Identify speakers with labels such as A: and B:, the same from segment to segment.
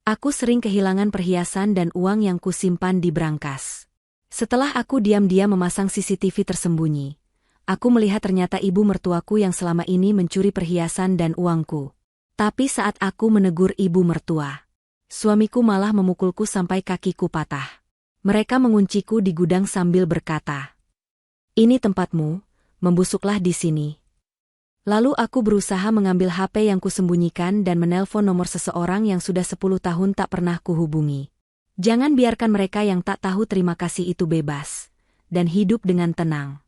A: Aku sering kehilangan perhiasan dan uang yang kusimpan di brankas. Setelah aku diam-diam memasang CCTV tersembunyi, aku melihat ternyata ibu mertuaku yang selama ini mencuri perhiasan dan uangku. Tapi saat aku menegur ibu mertua, suamiku malah memukulku sampai kakiku patah. Mereka mengunciku di gudang sambil berkata, "Ini tempatmu, membusuklah di sini." Lalu aku berusaha mengambil HP yang kusembunyikan dan menelpon nomor seseorang yang sudah 10 tahun tak pernah kuhubungi. Jangan biarkan mereka yang tak tahu terima kasih itu bebas dan hidup dengan tenang.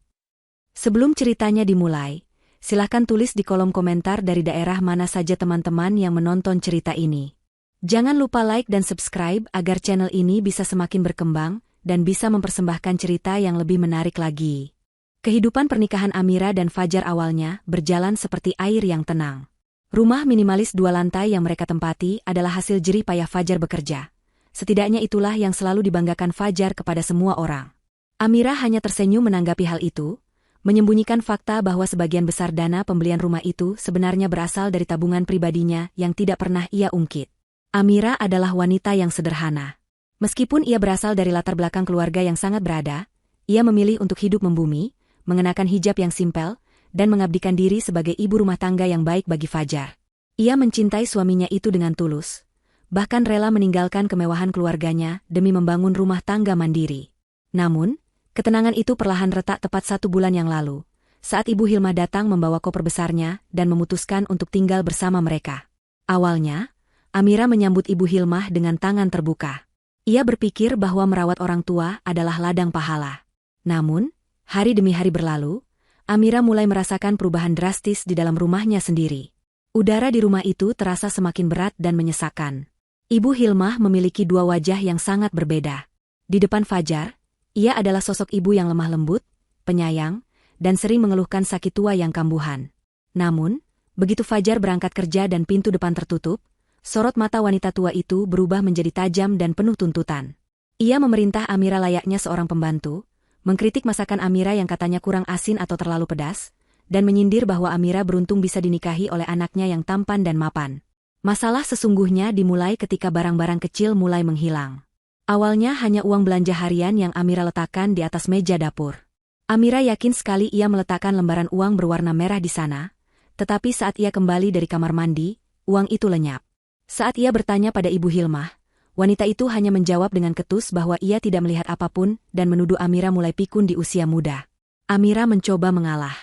A: Sebelum ceritanya dimulai, silakan tulis di kolom komentar dari daerah mana saja teman-teman yang menonton cerita ini. Jangan lupa like dan subscribe agar channel ini bisa semakin berkembang dan bisa mempersembahkan cerita yang lebih menarik lagi. Kehidupan pernikahan Amira dan Fajar awalnya berjalan seperti air yang tenang. Rumah minimalis 2 lantai yang mereka tempati adalah hasil jerih payah Fajar bekerja. Setidaknya itulah yang selalu dibanggakan Fajar kepada semua orang. Amira hanya tersenyum menanggapi hal itu, menyembunyikan fakta bahwa sebagian besar dana pembelian rumah itu sebenarnya berasal dari tabungan pribadinya yang tidak pernah ia ungkit. Amira adalah wanita yang sederhana. Meskipun ia berasal dari latar belakang keluarga yang sangat berada, ia memilih untuk hidup membumi, mengenakan hijab yang simpel, dan mengabdikan diri sebagai ibu rumah tangga yang baik bagi Fajar. Ia mencintai suaminya itu dengan tulus, bahkan rela meninggalkan kemewahan keluarganya demi membangun rumah tangga mandiri. Namun, ketenangan itu perlahan retak tepat 1 bulan yang lalu, saat Ibu Hilmah datang membawa koper besarnya dan memutuskan untuk tinggal bersama mereka. Awalnya, Amira menyambut Ibu Hilmah dengan tangan terbuka. Ia berpikir bahwa merawat orang tua adalah ladang pahala. Namun, hari demi hari berlalu, Amira mulai merasakan perubahan drastis di dalam rumahnya sendiri. Udara di rumah itu terasa semakin berat dan menyesakkan. Ibu Hilmah memiliki 2 wajah yang sangat berbeda. Di depan Fajar, ia adalah sosok ibu yang lemah lembut, penyayang, dan sering mengeluhkan sakit tua yang kambuhan. Namun, begitu Fajar berangkat kerja dan pintu depan tertutup, sorot mata wanita tua itu berubah menjadi tajam dan penuh tuntutan. Ia memerintah Amira layaknya seorang pembantu, mengkritik masakan Amira yang katanya kurang asin atau terlalu pedas, dan menyindir bahwa Amira beruntung bisa dinikahi oleh anaknya yang tampan dan mapan. Masalah sesungguhnya dimulai ketika barang-barang kecil mulai menghilang. Awalnya hanya uang belanja harian yang Amira letakkan di atas meja dapur. Amira yakin sekali ia meletakkan lembaran uang berwarna merah di sana, tetapi saat ia kembali dari kamar mandi, uang itu lenyap. Saat ia bertanya pada Ibu Hilmah, wanita itu hanya menjawab dengan ketus bahwa ia tidak melihat apapun dan menuduh Amira mulai pikun di usia muda. Amira mencoba mengalah.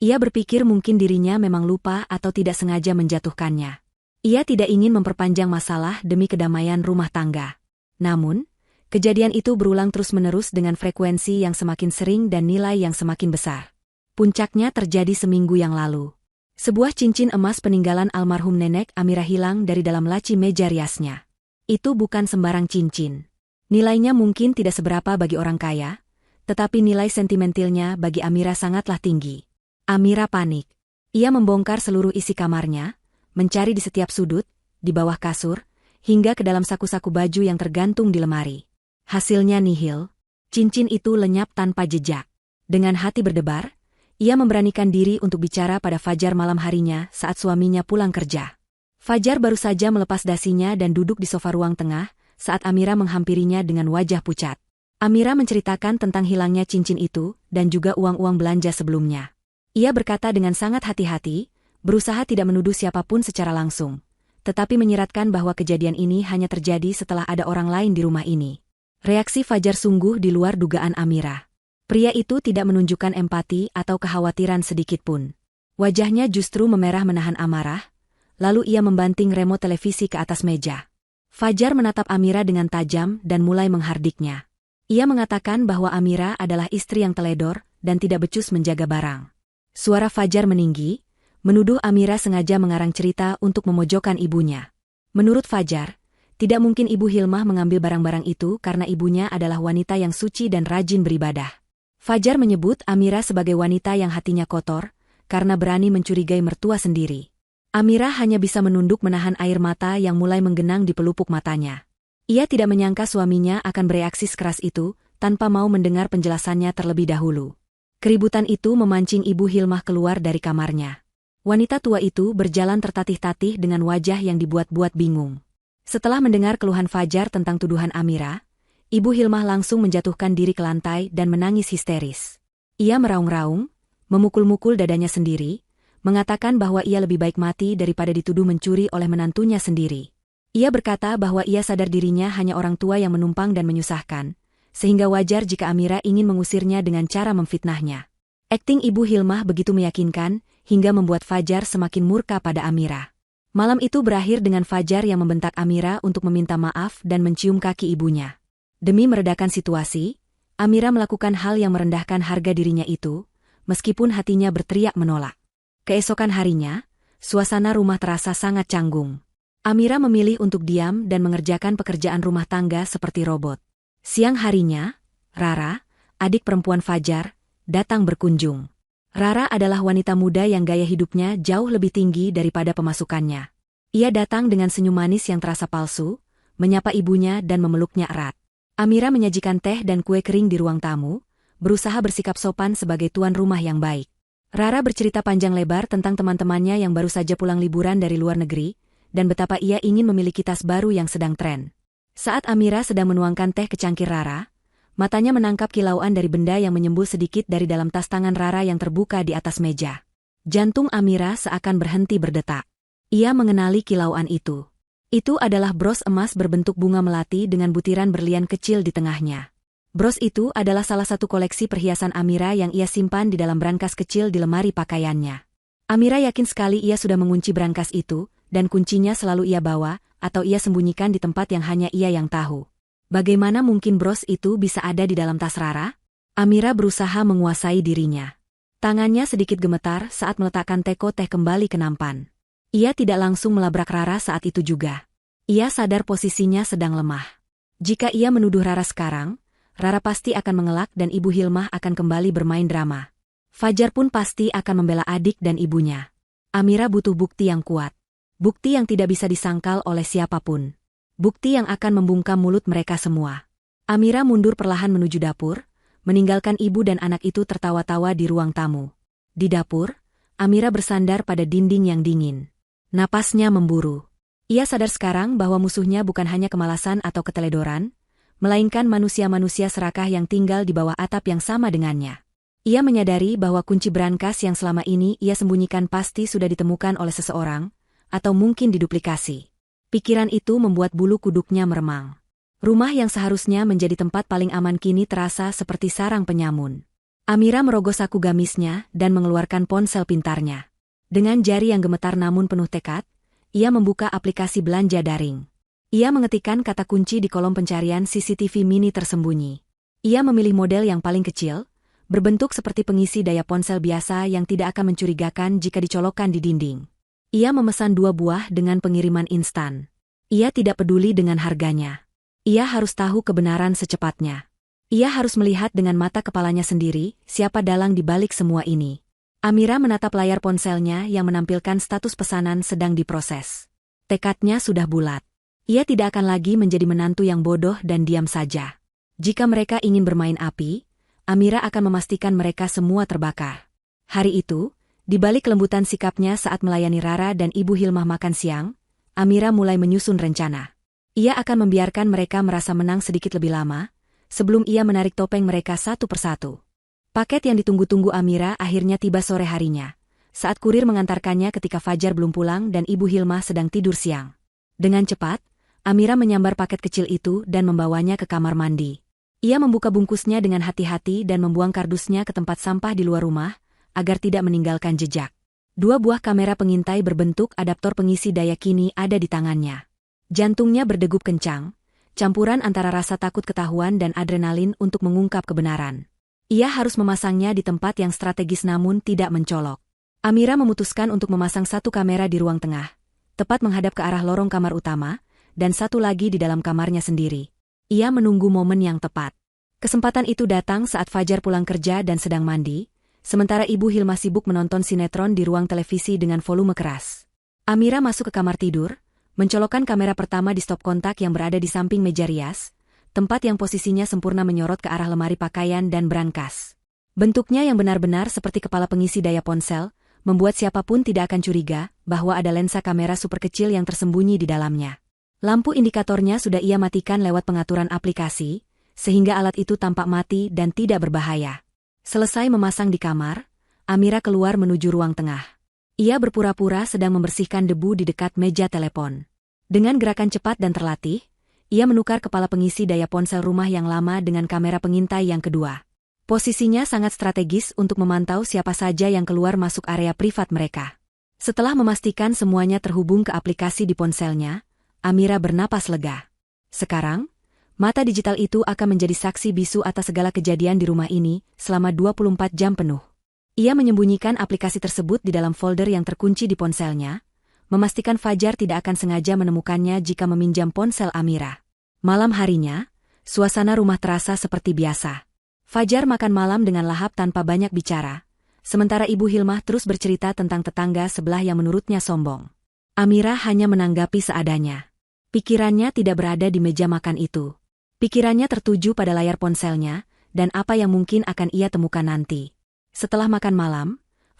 A: Ia berpikir mungkin dirinya memang lupa atau tidak sengaja menjatuhkannya. Ia tidak ingin memperpanjang masalah demi kedamaian rumah tangga. Namun, kejadian itu berulang terus-menerus dengan frekuensi yang semakin sering dan nilai yang semakin besar. Puncaknya terjadi seminggu yang lalu. Sebuah cincin emas peninggalan almarhum nenek Amira hilang dari dalam laci meja riasnya. Itu bukan sembarang cincin. Nilainya mungkin tidak seberapa bagi orang kaya, tetapi nilai sentimentalnya bagi Amira sangatlah tinggi. Amira panik. Ia membongkar seluruh isi kamarnya, mencari di setiap sudut, di bawah kasur, hingga ke dalam saku-saku baju yang tergantung di lemari. Hasilnya nihil. Cincin itu lenyap tanpa jejak. Dengan hati berdebar, ia memberanikan diri untuk bicara pada Fajar malam harinya saat suaminya pulang kerja. Fajar baru saja melepas dasinya dan duduk di sofa ruang tengah saat Amira menghampirinya dengan wajah pucat. Amira menceritakan tentang hilangnya cincin itu dan juga uang-uang belanja sebelumnya. Ia berkata dengan sangat hati-hati, berusaha tidak menuduh siapapun secara langsung, tetapi menyiratkan bahwa kejadian ini hanya terjadi setelah ada orang lain di rumah ini. Reaksi Fajar sungguh di luar dugaan Amira. Pria itu tidak menunjukkan empati atau kekhawatiran sedikitpun. Wajahnya justru memerah menahan amarah, lalu ia membanting remote televisi ke atas meja. Fajar menatap Amira dengan tajam dan mulai menghardiknya. Ia mengatakan bahwa Amira adalah istri yang teledor dan tidak becus menjaga barang. Suara Fajar meninggi, menuduh Amira sengaja mengarang cerita untuk memojokkan ibunya. Menurut Fajar, tidak mungkin Ibu Hilmah mengambil barang-barang itu karena ibunya adalah wanita yang suci dan rajin beribadah. Fajar menyebut Amira sebagai wanita yang hatinya kotor, karena berani mencurigai mertua sendiri. Amira hanya bisa menunduk menahan air mata yang mulai menggenang di pelupuk matanya. Ia tidak menyangka suaminya akan bereaksi sekeras itu, tanpa mau mendengar penjelasannya terlebih dahulu. Keributan itu memancing Ibu Hilmah keluar dari kamarnya. Wanita tua itu berjalan tertatih-tatih dengan wajah yang dibuat-buat bingung. Setelah mendengar keluhan Fajar tentang tuduhan Amira, Ibu Hilmah langsung menjatuhkan diri ke lantai dan menangis histeris. Ia meraung-raung, memukul-mukul dadanya sendiri, mengatakan bahwa ia lebih baik mati daripada dituduh mencuri oleh menantunya sendiri. Ia berkata bahwa ia sadar dirinya hanya orang tua yang menumpang dan menyusahkan, sehingga wajar jika Amira ingin mengusirnya dengan cara memfitnahnya. Akting Ibu Hilmah begitu meyakinkan, hingga membuat Fajar semakin murka pada Amira. Malam itu berakhir dengan Fajar yang membentak Amira untuk meminta maaf dan mencium kaki ibunya. Demi meredakan situasi, Amira melakukan hal yang merendahkan harga dirinya itu, meskipun hatinya berteriak menolak. Keesokan harinya, suasana rumah terasa sangat canggung. Amira memilih untuk diam dan mengerjakan pekerjaan rumah tangga seperti robot. Siang harinya, Rara, adik perempuan Fajar, datang berkunjung. Rara adalah wanita muda yang gaya hidupnya jauh lebih tinggi daripada pemasukannya. Ia datang dengan senyum manis yang terasa palsu, menyapa ibunya dan memeluknya erat. Amira menyajikan teh dan kue kering di ruang tamu, berusaha bersikap sopan sebagai tuan rumah yang baik. Rara bercerita panjang lebar tentang teman-temannya yang baru saja pulang liburan dari luar negeri, dan betapa ia ingin memiliki tas baru yang sedang tren. Saat Amira sedang menuangkan teh ke cangkir Rara, matanya menangkap kilauan dari benda yang menyembul sedikit dari dalam tas tangan Rara yang terbuka di atas meja. Jantung Amira seakan berhenti berdetak. Ia mengenali kilauan itu. Itu adalah bros emas berbentuk bunga melati dengan butiran berlian kecil di tengahnya. Bros itu adalah salah satu koleksi perhiasan Amira yang ia simpan di dalam brankas kecil di lemari pakaiannya. Amira yakin sekali ia sudah mengunci brankas itu, dan kuncinya selalu ia bawa, atau ia sembunyikan di tempat yang hanya ia yang tahu. Bagaimana mungkin bros itu bisa ada di dalam tas Rara? Amira berusaha menguasai dirinya. Tangannya sedikit gemetar saat meletakkan teko teh kembali ke nampan. Ia tidak langsung melabrak Rara saat itu juga. Ia sadar posisinya sedang lemah. Jika ia menuduh Rara sekarang, Rara pasti akan mengelak dan Ibu Hilmah akan kembali bermain drama. Fajar pun pasti akan membela adik dan ibunya. Amira butuh bukti yang kuat. Bukti yang tidak bisa disangkal oleh siapapun. Bukti yang akan membungkam mulut mereka semua. Amira mundur perlahan menuju dapur, meninggalkan ibu dan anak itu tertawa-tawa di ruang tamu. Di dapur, Amira bersandar pada dinding yang dingin. Napasnya memburu. Ia sadar sekarang bahwa musuhnya bukan hanya kemalasan atau keteledoran, melainkan manusia-manusia serakah yang tinggal di bawah atap yang sama dengannya. Ia menyadari bahwa kunci brankas yang selama ini ia sembunyikan pasti sudah ditemukan oleh seseorang, atau mungkin diduplikasi. Pikiran itu membuat bulu kuduknya meremang. Rumah yang seharusnya menjadi tempat paling aman kini terasa seperti sarang penyamun. Amira merogoh saku gamisnya dan mengeluarkan ponsel pintarnya. Dengan jari yang gemetar namun penuh tekad, ia membuka aplikasi belanja daring. Ia mengetikkan kata kunci di kolom pencarian CCTV mini tersembunyi. Ia memilih model yang paling kecil, berbentuk seperti pengisi daya ponsel biasa yang tidak akan mencurigakan jika dicolokkan di dinding. Ia memesan 2 buah dengan pengiriman instan. Ia tidak peduli dengan harganya. Ia harus tahu kebenaran secepatnya. Ia harus melihat dengan mata kepalanya sendiri siapa dalang di balik semua ini. Amira menatap layar ponselnya yang menampilkan status pesanan sedang diproses. Tekadnya sudah bulat. Ia tidak akan lagi menjadi menantu yang bodoh dan diam saja. Jika mereka ingin bermain api, Amira akan memastikan mereka semua terbakar. Hari itu, di balik kelembutan sikapnya saat melayani Rara dan Ibu Hilmah makan siang, Amira mulai menyusun rencana. Ia akan membiarkan mereka merasa menang sedikit lebih lama, sebelum ia menarik topeng mereka satu persatu. Paket yang ditunggu-tunggu Amira akhirnya tiba sore harinya, saat kurir mengantarkannya ketika Fajar belum pulang dan Ibu Hilmah sedang tidur siang. Dengan cepat, Amira menyambar paket kecil itu dan membawanya ke kamar mandi. Ia membuka bungkusnya dengan hati-hati dan membuang kardusnya ke tempat sampah di luar rumah, agar tidak meninggalkan jejak. 2 buah kamera pengintai berbentuk adaptor pengisi daya kini ada di tangannya. Jantungnya berdegup kencang, campuran antara rasa takut ketahuan dan adrenalin untuk mengungkap kebenaran. Ia harus memasangnya di tempat yang strategis namun tidak mencolok. Amira memutuskan untuk memasang 1 kamera di ruang tengah, tepat menghadap ke arah lorong kamar utama, dan 1 lagi di dalam kamarnya sendiri. Ia menunggu momen yang tepat. Kesempatan itu datang saat Fajar pulang kerja dan sedang mandi, sementara Ibu Hilmah sibuk menonton sinetron di ruang televisi dengan volume keras. Amira masuk ke kamar tidur, mencolokkan kamera pertama di stop kontak yang berada di samping meja rias, tempat yang posisinya sempurna menyorot ke arah lemari pakaian dan brankas. Bentuknya yang benar-benar seperti kepala pengisi daya ponsel, membuat siapapun tidak akan curiga bahwa ada lensa kamera super kecil yang tersembunyi di dalamnya. Lampu indikatornya sudah ia matikan lewat pengaturan aplikasi, sehingga alat itu tampak mati dan tidak berbahaya. Selesai memasang di kamar, Amira keluar menuju ruang tengah. Ia berpura-pura sedang membersihkan debu di dekat meja telepon. Dengan gerakan cepat dan terlatih, ia menukar kepala pengisi daya ponsel rumah yang lama dengan kamera pengintai yang kedua. Posisinya sangat strategis untuk memantau siapa saja yang keluar masuk area privat mereka. Setelah memastikan semuanya terhubung ke aplikasi di ponselnya, Amira bernapas lega. Sekarang, mata digital itu akan menjadi saksi bisu atas segala kejadian di rumah ini selama 24 jam penuh. Ia menyembunyikan aplikasi tersebut di dalam folder yang terkunci di ponselnya, memastikan Fajar tidak akan sengaja menemukannya jika meminjam ponsel Amira. Malam harinya, suasana rumah terasa seperti biasa. Fajar makan malam dengan lahap tanpa banyak bicara, sementara Ibu Hilmah terus bercerita tentang tetangga sebelah yang menurutnya sombong. Amira hanya menanggapi seadanya. Pikirannya tidak berada di meja makan itu. Pikirannya tertuju pada layar ponselnya, dan apa yang mungkin akan ia temukan nanti. Setelah makan malam,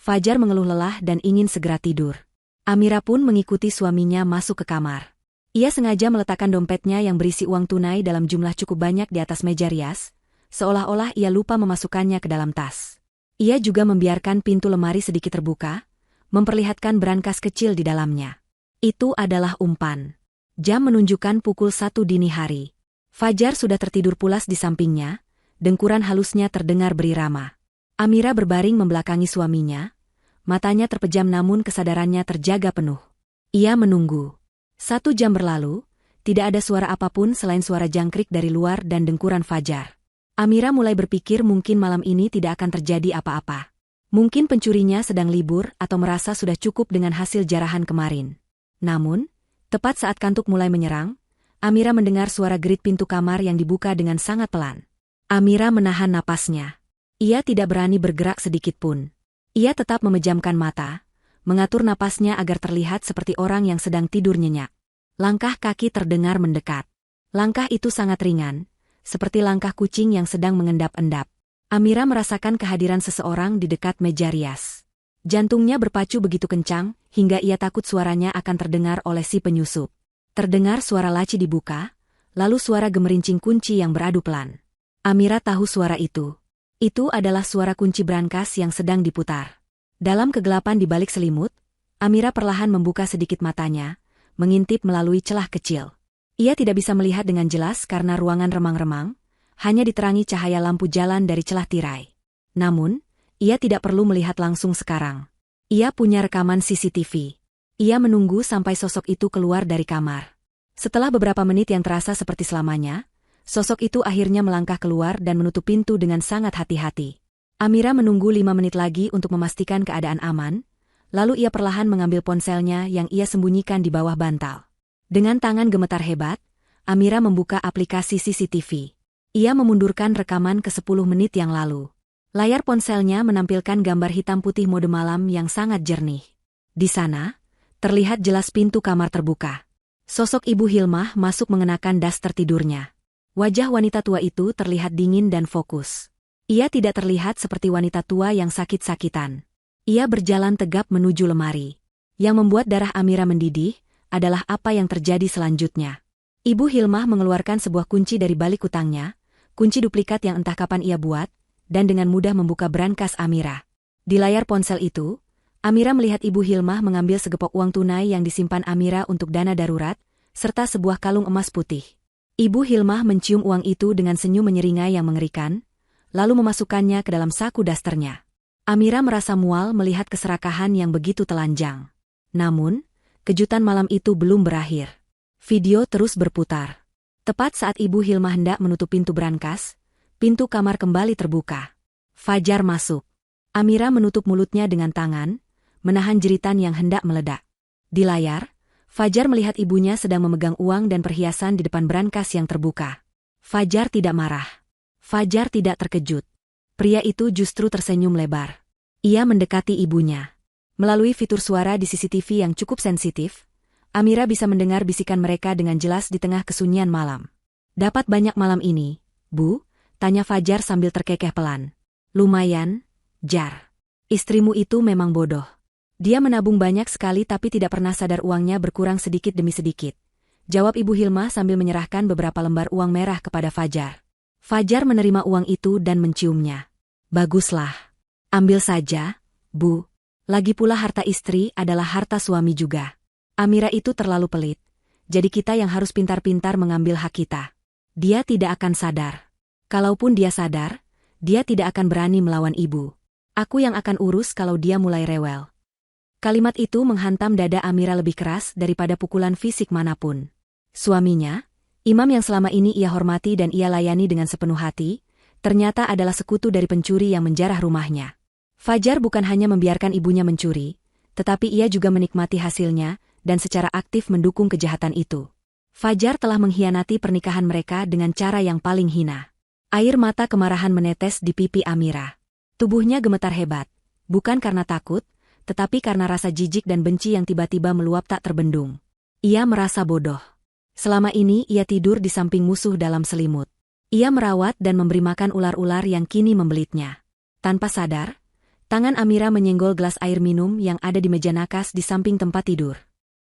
A: Fajar mengeluh lelah dan ingin segera tidur. Amira pun mengikuti suaminya masuk ke kamar. Ia sengaja meletakkan dompetnya yang berisi uang tunai dalam jumlah cukup banyak di atas meja rias, seolah-olah ia lupa memasukkannya ke dalam tas. Ia juga membiarkan pintu lemari sedikit terbuka, memperlihatkan brankas kecil di dalamnya. Itu adalah umpan. Jam menunjukkan pukul 1 dini hari. Fajar sudah tertidur pulas di sampingnya, dengkuran halusnya terdengar berirama. Amira berbaring membelakangi suaminya, matanya terpejam namun kesadarannya terjaga penuh. Ia menunggu. 1 jam berlalu, tidak ada suara apapun selain suara jangkrik dari luar dan dengkuran Fajar. Amira mulai berpikir mungkin malam ini tidak akan terjadi apa-apa. Mungkin pencurinya sedang libur atau merasa sudah cukup dengan hasil jarahan kemarin. Namun, tepat saat kantuk mulai menyerang, Amira mendengar suara gerit pintu kamar yang dibuka dengan sangat pelan. Amira menahan napasnya. Ia tidak berani bergerak sedikit pun. Ia tetap memejamkan mata, mengatur napasnya agar terlihat seperti orang yang sedang tidur nyenyak. Langkah kaki terdengar mendekat. Langkah itu sangat ringan, seperti langkah kucing yang sedang mengendap-endap. Amira merasakan kehadiran seseorang di dekat meja rias. Jantungnya berpacu begitu kencang, hingga ia takut suaranya akan terdengar oleh si penyusup. Terdengar suara laci dibuka, lalu suara gemerincing kunci yang beradu pelan. Amira tahu suara itu. Itu adalah suara kunci brankas yang sedang diputar. Dalam kegelapan di balik selimut, Amira perlahan membuka sedikit matanya, mengintip melalui celah kecil. Ia tidak bisa melihat dengan jelas karena ruangan remang-remang, hanya diterangi cahaya lampu jalan dari celah tirai. Namun, ia tidak perlu melihat langsung sekarang. Ia punya rekaman CCTV. Ia menunggu sampai sosok itu keluar dari kamar. Setelah beberapa menit yang terasa seperti selamanya, sosok itu akhirnya melangkah keluar dan menutup pintu dengan sangat hati-hati. Amira menunggu 5 menit lagi untuk memastikan keadaan aman, lalu ia perlahan mengambil ponselnya yang ia sembunyikan di bawah bantal. Dengan tangan gemetar hebat, Amira membuka aplikasi CCTV. Ia memundurkan rekaman ke 10 menit yang lalu. Layar ponselnya menampilkan gambar hitam putih mode malam yang sangat jernih. Di sana, terlihat jelas pintu kamar terbuka. Sosok Ibu Hilmah masuk mengenakan daster tidurnya. Wajah wanita tua itu terlihat dingin dan fokus. Ia tidak terlihat seperti wanita tua yang sakit-sakitan. Ia berjalan tegap menuju lemari. Yang membuat darah Amira mendidih adalah apa yang terjadi selanjutnya. Ibu Hilmah mengeluarkan sebuah kunci dari balik kutangnya, kunci duplikat yang entah kapan ia buat, dan dengan mudah membuka brankas Amira. Di layar ponsel itu, Amira melihat Ibu Hilmah mengambil segepok uang tunai yang disimpan Amira untuk dana darurat, serta sebuah kalung emas putih. Ibu Hilmah mencium uang itu dengan senyum menyeringai yang mengerikan, lalu memasukkannya ke dalam saku dasternya. Amira merasa mual melihat keserakahan yang begitu telanjang. Namun, kejutan malam itu belum berakhir. Video terus berputar. Tepat saat Ibu Hilmah hendak menutup pintu brankas, pintu kamar kembali terbuka. Fajar masuk. Amira menutup mulutnya dengan tangan, menahan jeritan yang hendak meledak. Di layar, Fajar melihat ibunya sedang memegang uang dan perhiasan di depan brankas yang terbuka. Fajar tidak marah. Fajar tidak terkejut. Pria itu justru tersenyum lebar. Ia mendekati ibunya. Melalui fitur suara di CCTV yang cukup sensitif, Amira bisa mendengar bisikan mereka dengan jelas di tengah kesunyian malam. "Dapat banyak malam ini, Bu?" tanya Fajar sambil terkekeh pelan. "Lumayan, Jar. Istrimu itu memang bodoh. Dia menabung banyak sekali tapi tidak pernah sadar uangnya berkurang sedikit demi sedikit. Jawab Ibu Hilmah sambil menyerahkan beberapa lembar uang merah kepada Fajar. Fajar menerima uang itu dan menciumnya. Baguslah. Ambil saja, Bu. Lagi pula harta istri adalah harta suami juga. Amira itu terlalu pelit. Jadi kita yang harus pintar-pintar mengambil hak kita. Dia tidak akan sadar. Kalaupun dia sadar, dia tidak akan berani melawan ibu. Aku yang akan urus kalau dia mulai rewel. Kalimat itu menghantam dada Amira lebih keras daripada pukulan fisik manapun. Suaminya, imam yang selama ini ia hormati dan ia layani dengan sepenuh hati, ternyata adalah sekutu dari pencuri yang menjarah rumahnya. Fajar bukan hanya membiarkan ibunya mencuri, tetapi ia juga menikmati hasilnya dan secara aktif mendukung kejahatan itu. Fajar telah mengkhianati pernikahan mereka dengan cara yang paling hina. Air mata kemarahan menetes di pipi Amira. Tubuhnya gemetar hebat, bukan karena takut, tetapi karena rasa jijik dan benci yang tiba-tiba meluap tak terbendung. Ia merasa bodoh. Selama ini ia tidur di samping musuh dalam selimut. Ia merawat dan memberi makan ular-ular yang kini membelitnya. Tanpa sadar, tangan Amira menyenggol gelas air minum yang ada di meja nakas di samping tempat tidur.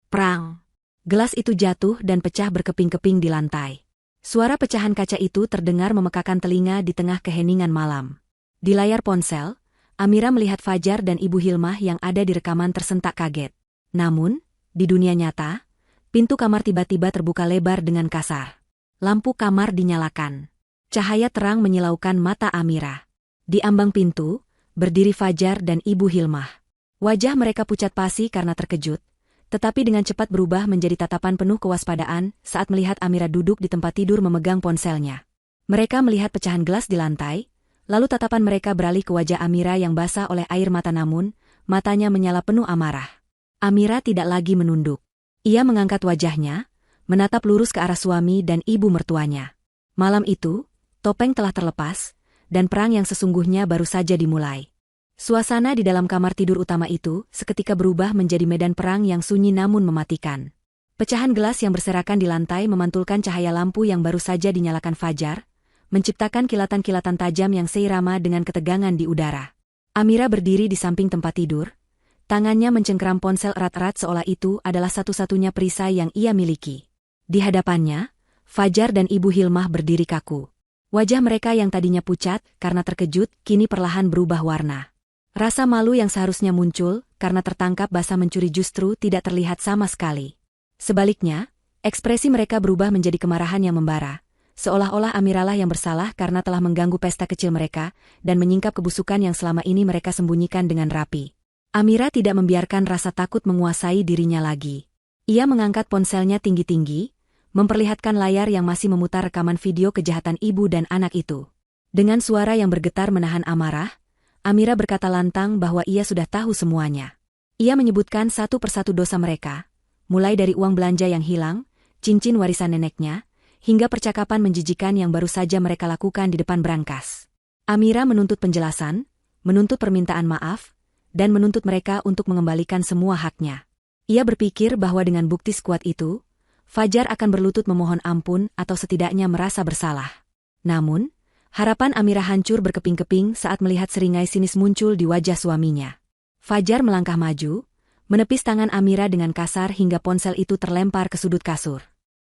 A: Prang! Gelas itu jatuh dan pecah berkeping-keping di lantai. Suara pecahan kaca itu terdengar memekakan telinga di tengah keheningan malam. Di layar ponsel, Amira melihat Fajar dan Ibu Hilmah yang ada di rekaman tersentak kaget. Namun, di dunia nyata, pintu kamar tiba-tiba terbuka lebar dengan kasar. Lampu kamar dinyalakan. Cahaya terang menyilaukan mata Amira. Di ambang pintu, berdiri Fajar dan Ibu Hilmah. Wajah mereka pucat pasi karena terkejut, tetapi dengan cepat berubah menjadi tatapan penuh kewaspadaan saat melihat Amira duduk di tempat tidur memegang ponselnya. Mereka melihat pecahan gelas di lantai, lalu tatapan mereka beralih ke wajah Amira yang basah oleh air mata namun, matanya menyala penuh amarah. Amira tidak lagi menunduk. Ia mengangkat wajahnya, menatap lurus ke arah suami dan ibu mertuanya. Malam itu, topeng telah terlepas, dan perang yang sesungguhnya baru saja dimulai. Suasana di dalam kamar tidur utama itu seketika berubah menjadi medan perang yang sunyi namun mematikan. Pecahan gelas yang berserakan di lantai memantulkan cahaya lampu yang baru saja dinyalakan Fajar, menciptakan kilatan-kilatan tajam yang seirama dengan ketegangan di udara. Amira berdiri di samping tempat tidur, tangannya mencengkeram ponsel erat-erat seolah itu adalah satu-satunya perisai yang ia miliki. Di hadapannya, Fajar dan Ibu Hilmah berdiri kaku. Wajah mereka yang tadinya pucat karena terkejut kini perlahan berubah warna. Rasa malu yang seharusnya muncul karena tertangkap basah mencuri justru tidak terlihat sama sekali. Sebaliknya, ekspresi mereka berubah menjadi kemarahan yang membara, seolah-olah Amiralah yang bersalah karena telah mengganggu pesta kecil mereka dan menyingkap kebusukan yang selama ini mereka sembunyikan dengan rapi. Amira tidak membiarkan rasa takut menguasai dirinya lagi. Ia mengangkat ponselnya tinggi-tinggi, memperlihatkan layar yang masih memutar rekaman video kejahatan ibu dan anak itu. Dengan suara yang bergetar menahan amarah, Amira berkata lantang bahwa ia sudah tahu semuanya. Ia menyebutkan satu persatu dosa mereka, mulai dari uang belanja yang hilang, cincin warisan neneknya, hingga percakapan menjijikan yang baru saja mereka lakukan di depan brankas. Amira menuntut penjelasan, menuntut permintaan maaf, dan menuntut mereka untuk mengembalikan semua haknya. Ia berpikir bahwa dengan bukti sekuat itu, Fajar akan berlutut memohon ampun atau setidaknya merasa bersalah. Namun, harapan Amira hancur berkeping-keping saat melihat seringai sinis muncul di wajah suaminya. Fajar melangkah maju, menepis tangan Amira dengan kasar hingga ponsel itu terlempar ke sudut kasur.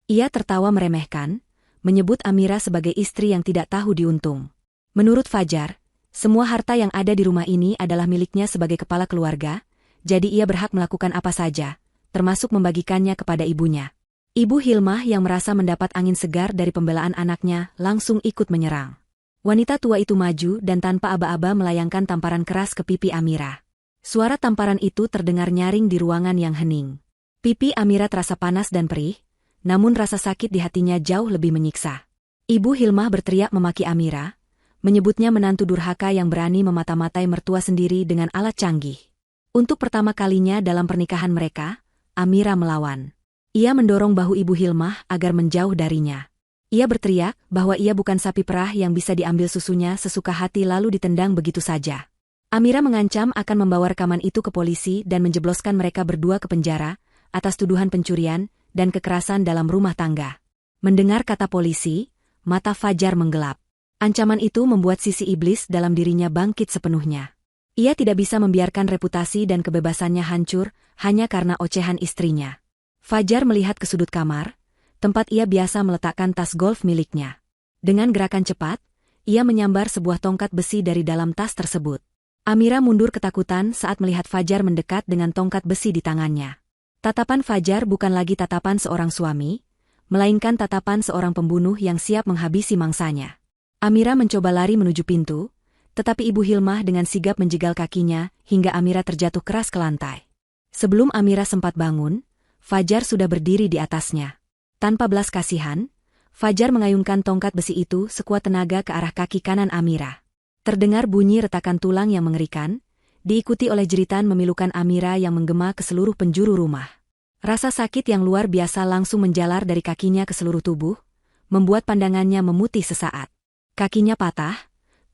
A: Ia tertawa meremehkan, menyebut Amira sebagai istri yang tidak tahu diuntung. Menurut Fajar, semua harta yang ada di rumah ini adalah miliknya sebagai kepala keluarga, jadi ia berhak melakukan apa saja, termasuk membagikannya kepada ibunya. Ibu Hilmah yang merasa mendapat angin segar dari pembelaan anaknya langsung ikut menyerang. Wanita tua itu maju dan tanpa aba-aba melayangkan tamparan keras ke pipi Amira. Suara tamparan itu terdengar nyaring di ruangan yang hening. Pipi Amira terasa panas dan perih, namun rasa sakit di hatinya jauh lebih menyiksa. Ibu Hilmah berteriak memaki Amira, menyebutnya menantu durhaka yang berani memata-matai mertua sendiri dengan alat canggih. Untuk pertama kalinya dalam pernikahan mereka, Amira melawan. Ia mendorong bahu Ibu Hilmah agar menjauh darinya. Ia berteriak bahwa ia bukan sapi perah yang bisa diambil susunya sesuka hati lalu ditendang begitu saja. Amira mengancam akan membawa rekaman itu ke polisi dan menjebloskan mereka berdua ke penjara atas tuduhan pencurian dan kekerasan dalam rumah tangga. Mendengar kata polisi, mata Fajar menggelap. Ancaman itu membuat sisi iblis dalam dirinya bangkit sepenuhnya. Ia tidak bisa membiarkan reputasi dan kebebasannya hancur hanya karena ocehan istrinya. Fajar melihat ke sudut kamar, tempat ia biasa meletakkan tas golf miliknya. Dengan gerakan cepat, ia menyambar sebuah tongkat besi dari dalam tas tersebut. Amira mundur ketakutan saat melihat Fajar mendekat dengan tongkat besi di tangannya. Tatapan Fajar bukan lagi tatapan seorang suami, melainkan tatapan seorang pembunuh yang siap menghabisi mangsanya. Amira mencoba lari menuju pintu, tetapi Ibu Hilmah dengan sigap menjegal kakinya hingga Amira terjatuh keras ke lantai. Sebelum Amira sempat bangun, Fajar sudah berdiri di atasnya. Tanpa belas kasihan, Fajar mengayunkan tongkat besi itu sekuat tenaga ke arah kaki kanan Amira. Terdengar bunyi retakan tulang yang mengerikan, diikuti oleh jeritan memilukan Amira yang menggema ke seluruh penjuru rumah. Rasa sakit yang luar biasa langsung menjalar dari kakinya ke seluruh tubuh, membuat pandangannya memutih sesaat. Kakinya patah,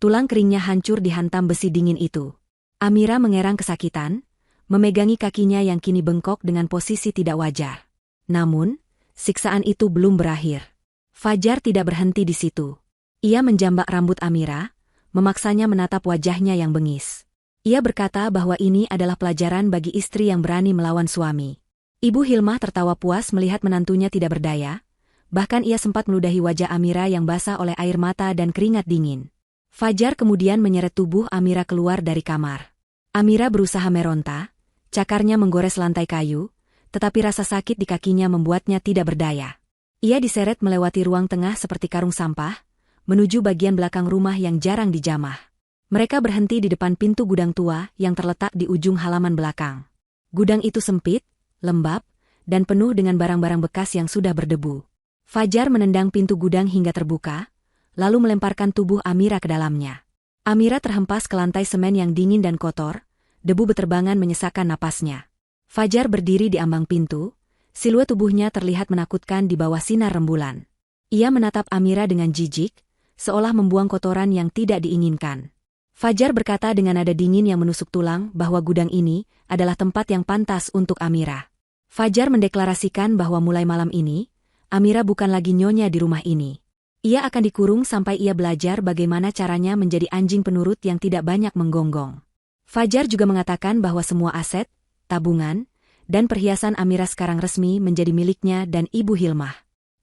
A: tulang keringnya hancur dihantam besi dingin itu. Amira mengerang kesakitan, memegangi kakinya yang kini bengkok dengan posisi tidak wajar. Namun, siksaan itu belum berakhir. Fajar tidak berhenti di situ. Ia menjambak rambut Amira, memaksanya menatap wajahnya yang bengis. Ia berkata bahwa ini adalah pelajaran bagi istri yang berani melawan suami. Ibu Hilmah tertawa puas melihat menantunya tidak berdaya, bahkan ia sempat meludahi wajah Amira yang basah oleh air mata dan keringat dingin. Fajar kemudian menyeret tubuh Amira keluar dari kamar. Amira berusaha meronta, cakarnya menggores lantai kayu, tetapi rasa sakit di kakinya membuatnya tidak berdaya. Ia diseret melewati ruang tengah seperti karung sampah, menuju bagian belakang rumah yang jarang dijamah. Mereka berhenti di depan pintu gudang tua yang terletak di ujung halaman belakang. Gudang itu sempit, lembab, dan penuh dengan barang-barang bekas yang sudah berdebu. Fajar menendang pintu gudang hingga terbuka, lalu melemparkan tubuh Amira ke dalamnya. Amira terhempas ke lantai semen yang dingin dan kotor, debu beterbangan menyesakkan napasnya. Fajar berdiri di ambang pintu, siluet tubuhnya terlihat menakutkan di bawah sinar rembulan. Ia menatap Amira dengan jijik, seolah membuang kotoran yang tidak diinginkan. Fajar berkata dengan nada dingin yang menusuk tulang bahwa gudang ini adalah tempat yang pantas untuk Amira. Fajar mendeklarasikan bahwa mulai malam ini, Amira bukan lagi nyonya di rumah ini. Ia akan dikurung sampai ia belajar bagaimana caranya menjadi anjing penurut yang tidak banyak menggonggong. Fajar juga mengatakan bahwa semua aset, tabungan, dan perhiasan Amira sekarang resmi menjadi miliknya dan Ibu Hilmah.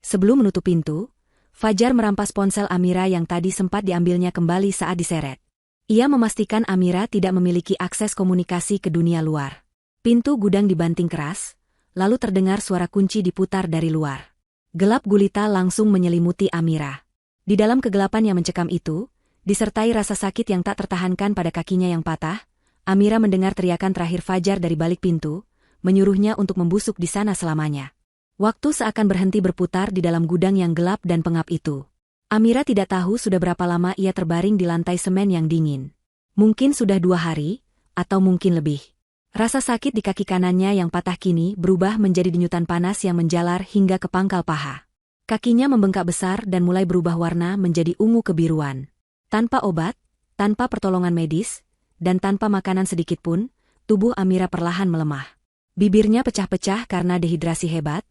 A: Sebelum menutup pintu, Fajar merampas ponsel Amira yang tadi sempat diambilnya kembali saat diseret. Ia memastikan Amira tidak memiliki akses komunikasi ke dunia luar. Pintu gudang dibanting keras, lalu terdengar suara kunci diputar dari luar. Gelap gulita langsung menyelimuti Amira. Di dalam kegelapan yang mencekam itu, disertai rasa sakit yang tak tertahankan pada kakinya yang patah, Amira mendengar teriakan terakhir Fajar dari balik pintu, menyuruhnya untuk membusuk di sana selamanya. Waktu seakan berhenti berputar di dalam gudang yang gelap dan pengap itu. Amira tidak tahu sudah berapa lama ia terbaring di lantai semen yang dingin. Mungkin sudah 2 hari, atau mungkin lebih. Rasa sakit di kaki kanannya yang patah kini berubah menjadi denyutan panas yang menjalar hingga ke pangkal paha. Kakinya membengkak besar dan mulai berubah warna menjadi ungu kebiruan. Tanpa obat, tanpa pertolongan medis, dan tanpa makanan sedikit pun, tubuh Amira perlahan melemah. Bibirnya pecah-pecah karena dehidrasi hebat,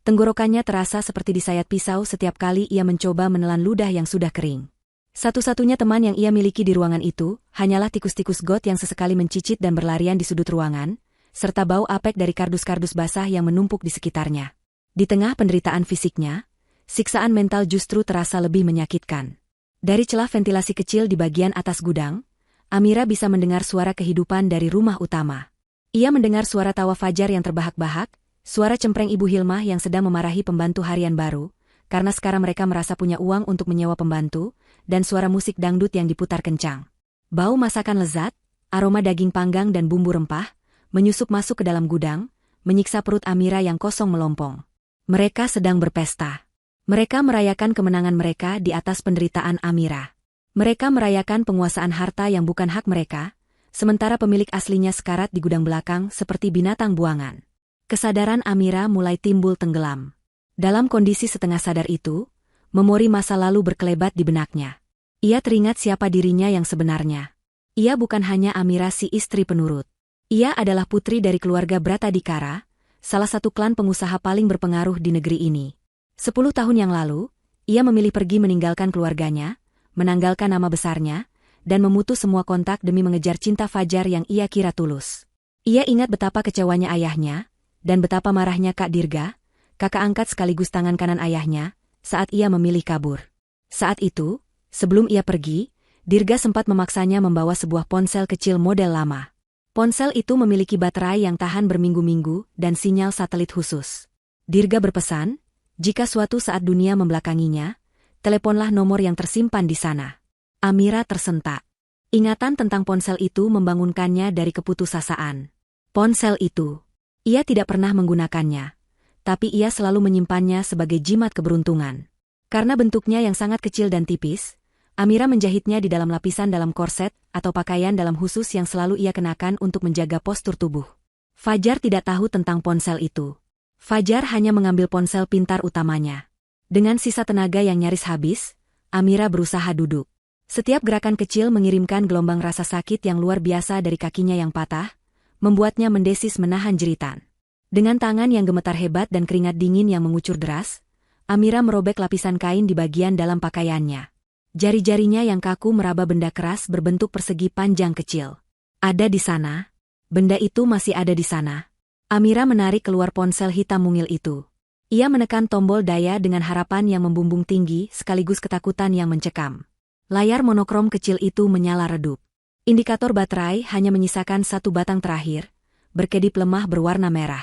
A: tenggorokannya terasa seperti disayat pisau setiap kali ia mencoba menelan ludah yang sudah kering. Satu-satunya teman yang ia miliki di ruangan itu hanyalah tikus-tikus got yang sesekali mencicit dan berlarian di sudut ruangan, serta bau apek dari kardus-kardus basah yang menumpuk di sekitarnya. Di tengah penderitaan fisiknya, siksaan mental justru terasa lebih menyakitkan. Dari celah ventilasi kecil di bagian atas gudang, Amira bisa mendengar suara kehidupan dari rumah utama. Ia mendengar suara tawa Fajar yang terbahak-bahak, suara cempreng Ibu Hilmah yang sedang memarahi pembantu harian baru, karena sekarang mereka merasa punya uang untuk menyewa pembantu, dan suara musik dangdut yang diputar kencang. Bau masakan lezat, aroma daging panggang dan bumbu rempah, menyusup masuk ke dalam gudang, menyiksa perut Amira yang kosong melompong. Mereka sedang berpesta. Mereka merayakan kemenangan mereka di atas penderitaan Amira. Mereka merayakan penguasaan harta yang bukan hak mereka, sementara pemilik aslinya sekarat di gudang belakang seperti binatang buangan. Kesadaran Amira mulai timbul tenggelam. Dalam kondisi setengah sadar itu, memori masa lalu berkelebat di benaknya. Ia teringat siapa dirinya yang sebenarnya. Ia bukan hanya Amira si istri penurut. Ia adalah putri dari keluarga Bratadikara, salah satu klan pengusaha paling berpengaruh di negeri ini. 10 tahun yang lalu, ia memilih pergi meninggalkan keluarganya, menanggalkan nama besarnya, dan memutus semua kontak demi mengejar cinta Fajar yang ia kira tulus. Ia ingat betapa kecewanya ayahnya, dan betapa marahnya Kak Dirga, kakak angkat sekaligus tangan kanan ayahnya, saat ia memilih kabur. Saat itu, sebelum ia pergi, Dirga sempat memaksanya membawa sebuah ponsel kecil model lama. Ponsel itu memiliki baterai yang tahan berminggu-minggu dan sinyal satelit khusus. Dirga berpesan, jika suatu saat dunia membelakanginya, teleponlah nomor yang tersimpan di sana. Amira tersentak. Ingatan tentang ponsel itu membangunkannya dari keputusasaan. Ponsel itu, ia tidak pernah menggunakannya, tapi ia selalu menyimpannya sebagai jimat keberuntungan. Karena bentuknya yang sangat kecil dan tipis, Amira menjahitnya di dalam lapisan dalam korset atau pakaian dalam khusus yang selalu ia kenakan untuk menjaga postur tubuh. Fajar tidak tahu tentang ponsel itu. Fajar hanya mengambil ponsel pintar utamanya. Dengan sisa tenaga yang nyaris habis, Amira berusaha duduk. Setiap gerakan kecil mengirimkan gelombang rasa sakit yang luar biasa dari kakinya yang patah, membuatnya mendesis menahan jeritan. Dengan tangan yang gemetar hebat dan keringat dingin yang mengucur deras, Amira merobek lapisan kain di bagian dalam pakaiannya. Jari-jarinya yang kaku meraba benda keras berbentuk persegi panjang kecil. Ada di sana. Benda itu masih ada di sana. Amira menarik keluar ponsel hitam mungil itu. Ia menekan tombol daya dengan harapan yang membumbung tinggi sekaligus ketakutan yang mencekam. Layar monokrom kecil itu menyala redup. Indikator baterai hanya menyisakan satu batang terakhir, berkedip lemah berwarna merah.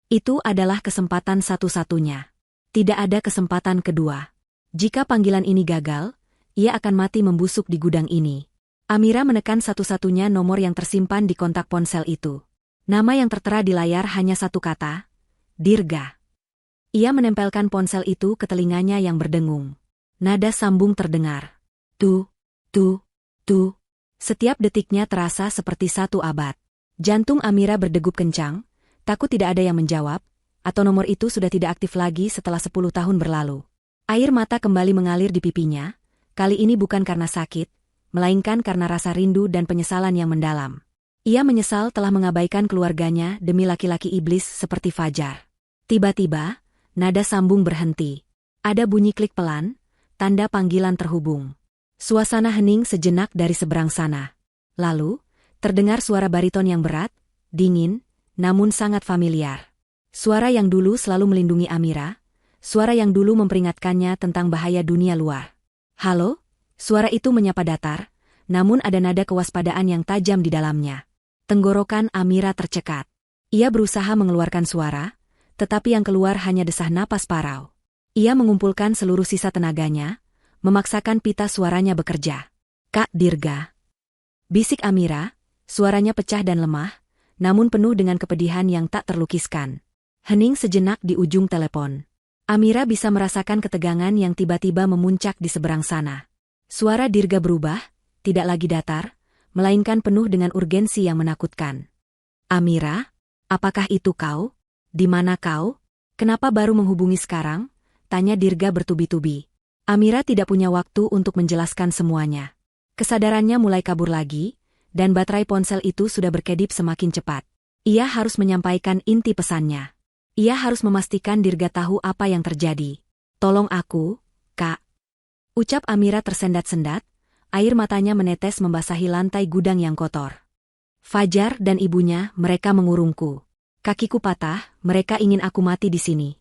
A: Itu adalah kesempatan satu-satunya. Tidak ada kesempatan kedua. Jika panggilan ini gagal, ia akan mati membusuk di gudang ini. Amira menekan satu-satunya nomor yang tersimpan di kontak ponsel itu. Nama yang tertera di layar hanya satu kata, Dirga. Ia menempelkan ponsel itu ke telinganya yang berdengung. Nada sambung terdengar. Tu. Setiap detiknya terasa seperti satu abad. Jantung Amira berdegup kencang, takut tidak ada yang menjawab, atau nomor itu sudah tidak aktif lagi setelah 10 tahun berlalu. Air mata kembali mengalir di pipinya, kali ini bukan karena sakit, melainkan karena rasa rindu dan penyesalan yang mendalam. Ia menyesal telah mengabaikan keluarganya demi laki-laki iblis seperti Fajar. Tiba-tiba, nada sambung berhenti. Ada bunyi klik pelan, tanda panggilan terhubung. Suasana hening sejenak dari seberang sana. Lalu, terdengar suara bariton yang berat, dingin, namun sangat familiar. Suara yang dulu selalu melindungi Amira, suara yang dulu memperingatkannya tentang bahaya dunia luar. Halo? Suara itu menyapa datar, namun ada nada kewaspadaan yang tajam di dalamnya. Tenggorokan Amira tercekat. Ia berusaha mengeluarkan suara, tetapi yang keluar hanya desah napas parau. Ia mengumpulkan seluruh sisa tenaganya, memaksakan pita suaranya bekerja. Kak Dirga. Bisik Amira, suaranya pecah dan lemah, namun penuh dengan kepedihan yang tak terlukiskan. Hening sejenak di ujung telepon. Amira bisa merasakan ketegangan yang tiba-tiba memuncak di seberang sana. Suara Dirga berubah, tidak lagi datar, melainkan penuh dengan urgensi yang menakutkan. Amira, apakah itu kau? Di mana kau? Kenapa baru menghubungi sekarang? Tanya Dirga bertubi-tubi. Amira tidak punya waktu untuk menjelaskan semuanya. Kesadarannya mulai kabur lagi, dan baterai ponsel itu sudah berkedip semakin cepat. Ia harus menyampaikan inti pesannya. Ia harus memastikan Dirga tahu apa yang terjadi. Tolong aku, Kak. Ucap Amira tersendat-sendat, air matanya menetes membasahi lantai gudang yang kotor. Fajar dan ibunya, mereka mengurungku. Kakiku patah, mereka ingin aku mati di sini.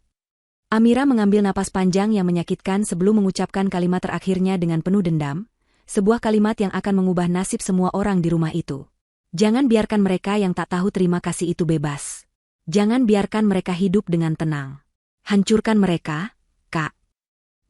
A: Amira mengambil napas panjang yang menyakitkan sebelum mengucapkan kalimat terakhirnya dengan penuh dendam, sebuah kalimat yang akan mengubah nasib semua orang di rumah itu. Jangan biarkan mereka yang tak tahu terima kasih itu bebas. Jangan biarkan mereka hidup dengan tenang. Hancurkan mereka, Kak.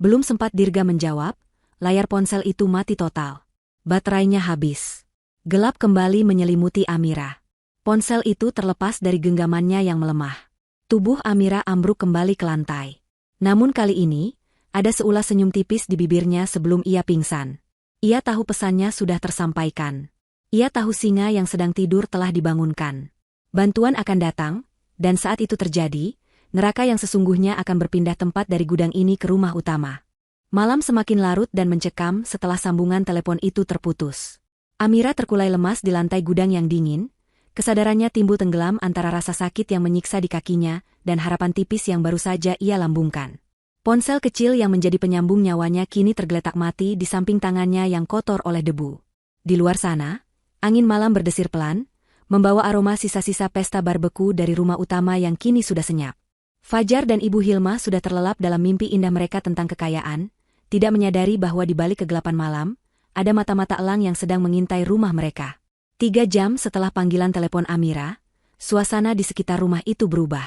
A: Belum sempat Dirga menjawab, layar ponsel itu mati total. Baterainya habis. Gelap kembali menyelimuti Amira. Ponsel itu terlepas dari genggamannya yang melemah. Tubuh Amira ambruk kembali ke lantai. Namun kali ini, ada seulas senyum tipis di bibirnya sebelum ia pingsan. Ia tahu pesannya sudah tersampaikan. Ia tahu singa yang sedang tidur telah dibangunkan. Bantuan akan datang, dan saat itu terjadi, neraka yang sesungguhnya akan berpindah tempat dari gudang ini ke rumah utama. Malam semakin larut dan mencekam setelah sambungan telepon itu terputus. Amira terkulai lemas di lantai gudang yang dingin, kesadarannya timbul tenggelam antara rasa sakit yang menyiksa di kakinya dan harapan tipis yang baru saja ia lambungkan. Ponsel kecil yang menjadi penyambung nyawanya kini tergeletak mati di samping tangannya yang kotor oleh debu. Di luar sana, angin malam berdesir pelan, membawa aroma sisa-sisa pesta barbeku dari rumah utama yang kini sudah senyap. Fajar dan Ibu Hilma sudah terlelap dalam mimpi indah mereka tentang kekayaan, tidak menyadari bahwa di balik kegelapan malam, ada mata-mata elang yang sedang mengintai rumah mereka. 3 jam setelah panggilan telepon Amira, suasana di sekitar rumah itu berubah.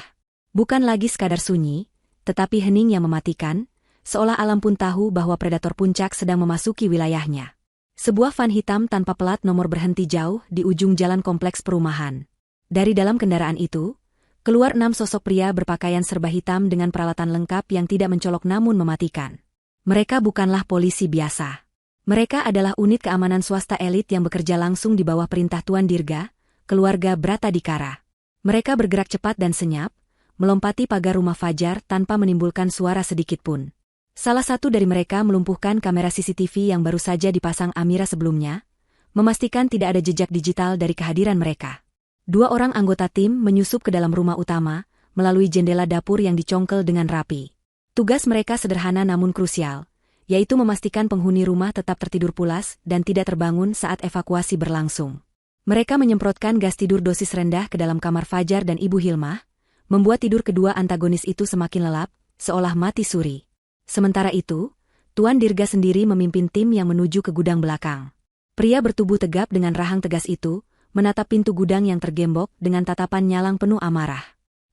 A: Bukan lagi sekadar sunyi, tetapi hening yang mematikan, seolah alam pun tahu bahwa predator puncak sedang memasuki wilayahnya. Sebuah van hitam tanpa plat nomor berhenti jauh di ujung jalan kompleks perumahan. Dari dalam kendaraan itu, keluar 6 sosok pria berpakaian serba hitam dengan peralatan lengkap yang tidak mencolok namun mematikan. Mereka bukanlah polisi biasa. Mereka adalah unit keamanan swasta elit yang bekerja langsung di bawah perintah Tuan Dirga, keluarga Bratadikara. Mereka bergerak cepat dan senyap, melompati pagar rumah Fajar tanpa menimbulkan suara sedikitpun. Salah satu dari mereka melumpuhkan kamera CCTV yang baru saja dipasang Amira sebelumnya, memastikan tidak ada jejak digital dari kehadiran mereka. 2 orang anggota tim menyusup ke dalam rumah utama, melalui jendela dapur yang dicongkel dengan rapi. Tugas mereka sederhana namun krusial, yaitu memastikan penghuni rumah tetap tertidur pulas dan tidak terbangun saat evakuasi berlangsung. Mereka menyemprotkan gas tidur dosis rendah ke dalam kamar Fajar dan Ibu Hilma, membuat tidur kedua antagonis itu semakin lelap, seolah mati suri. Sementara itu, Tuan Dirga sendiri memimpin tim yang menuju ke gudang belakang. Pria bertubuh tegap dengan rahang tegas itu, menatap pintu gudang yang tergembok dengan tatapan nyalang penuh amarah.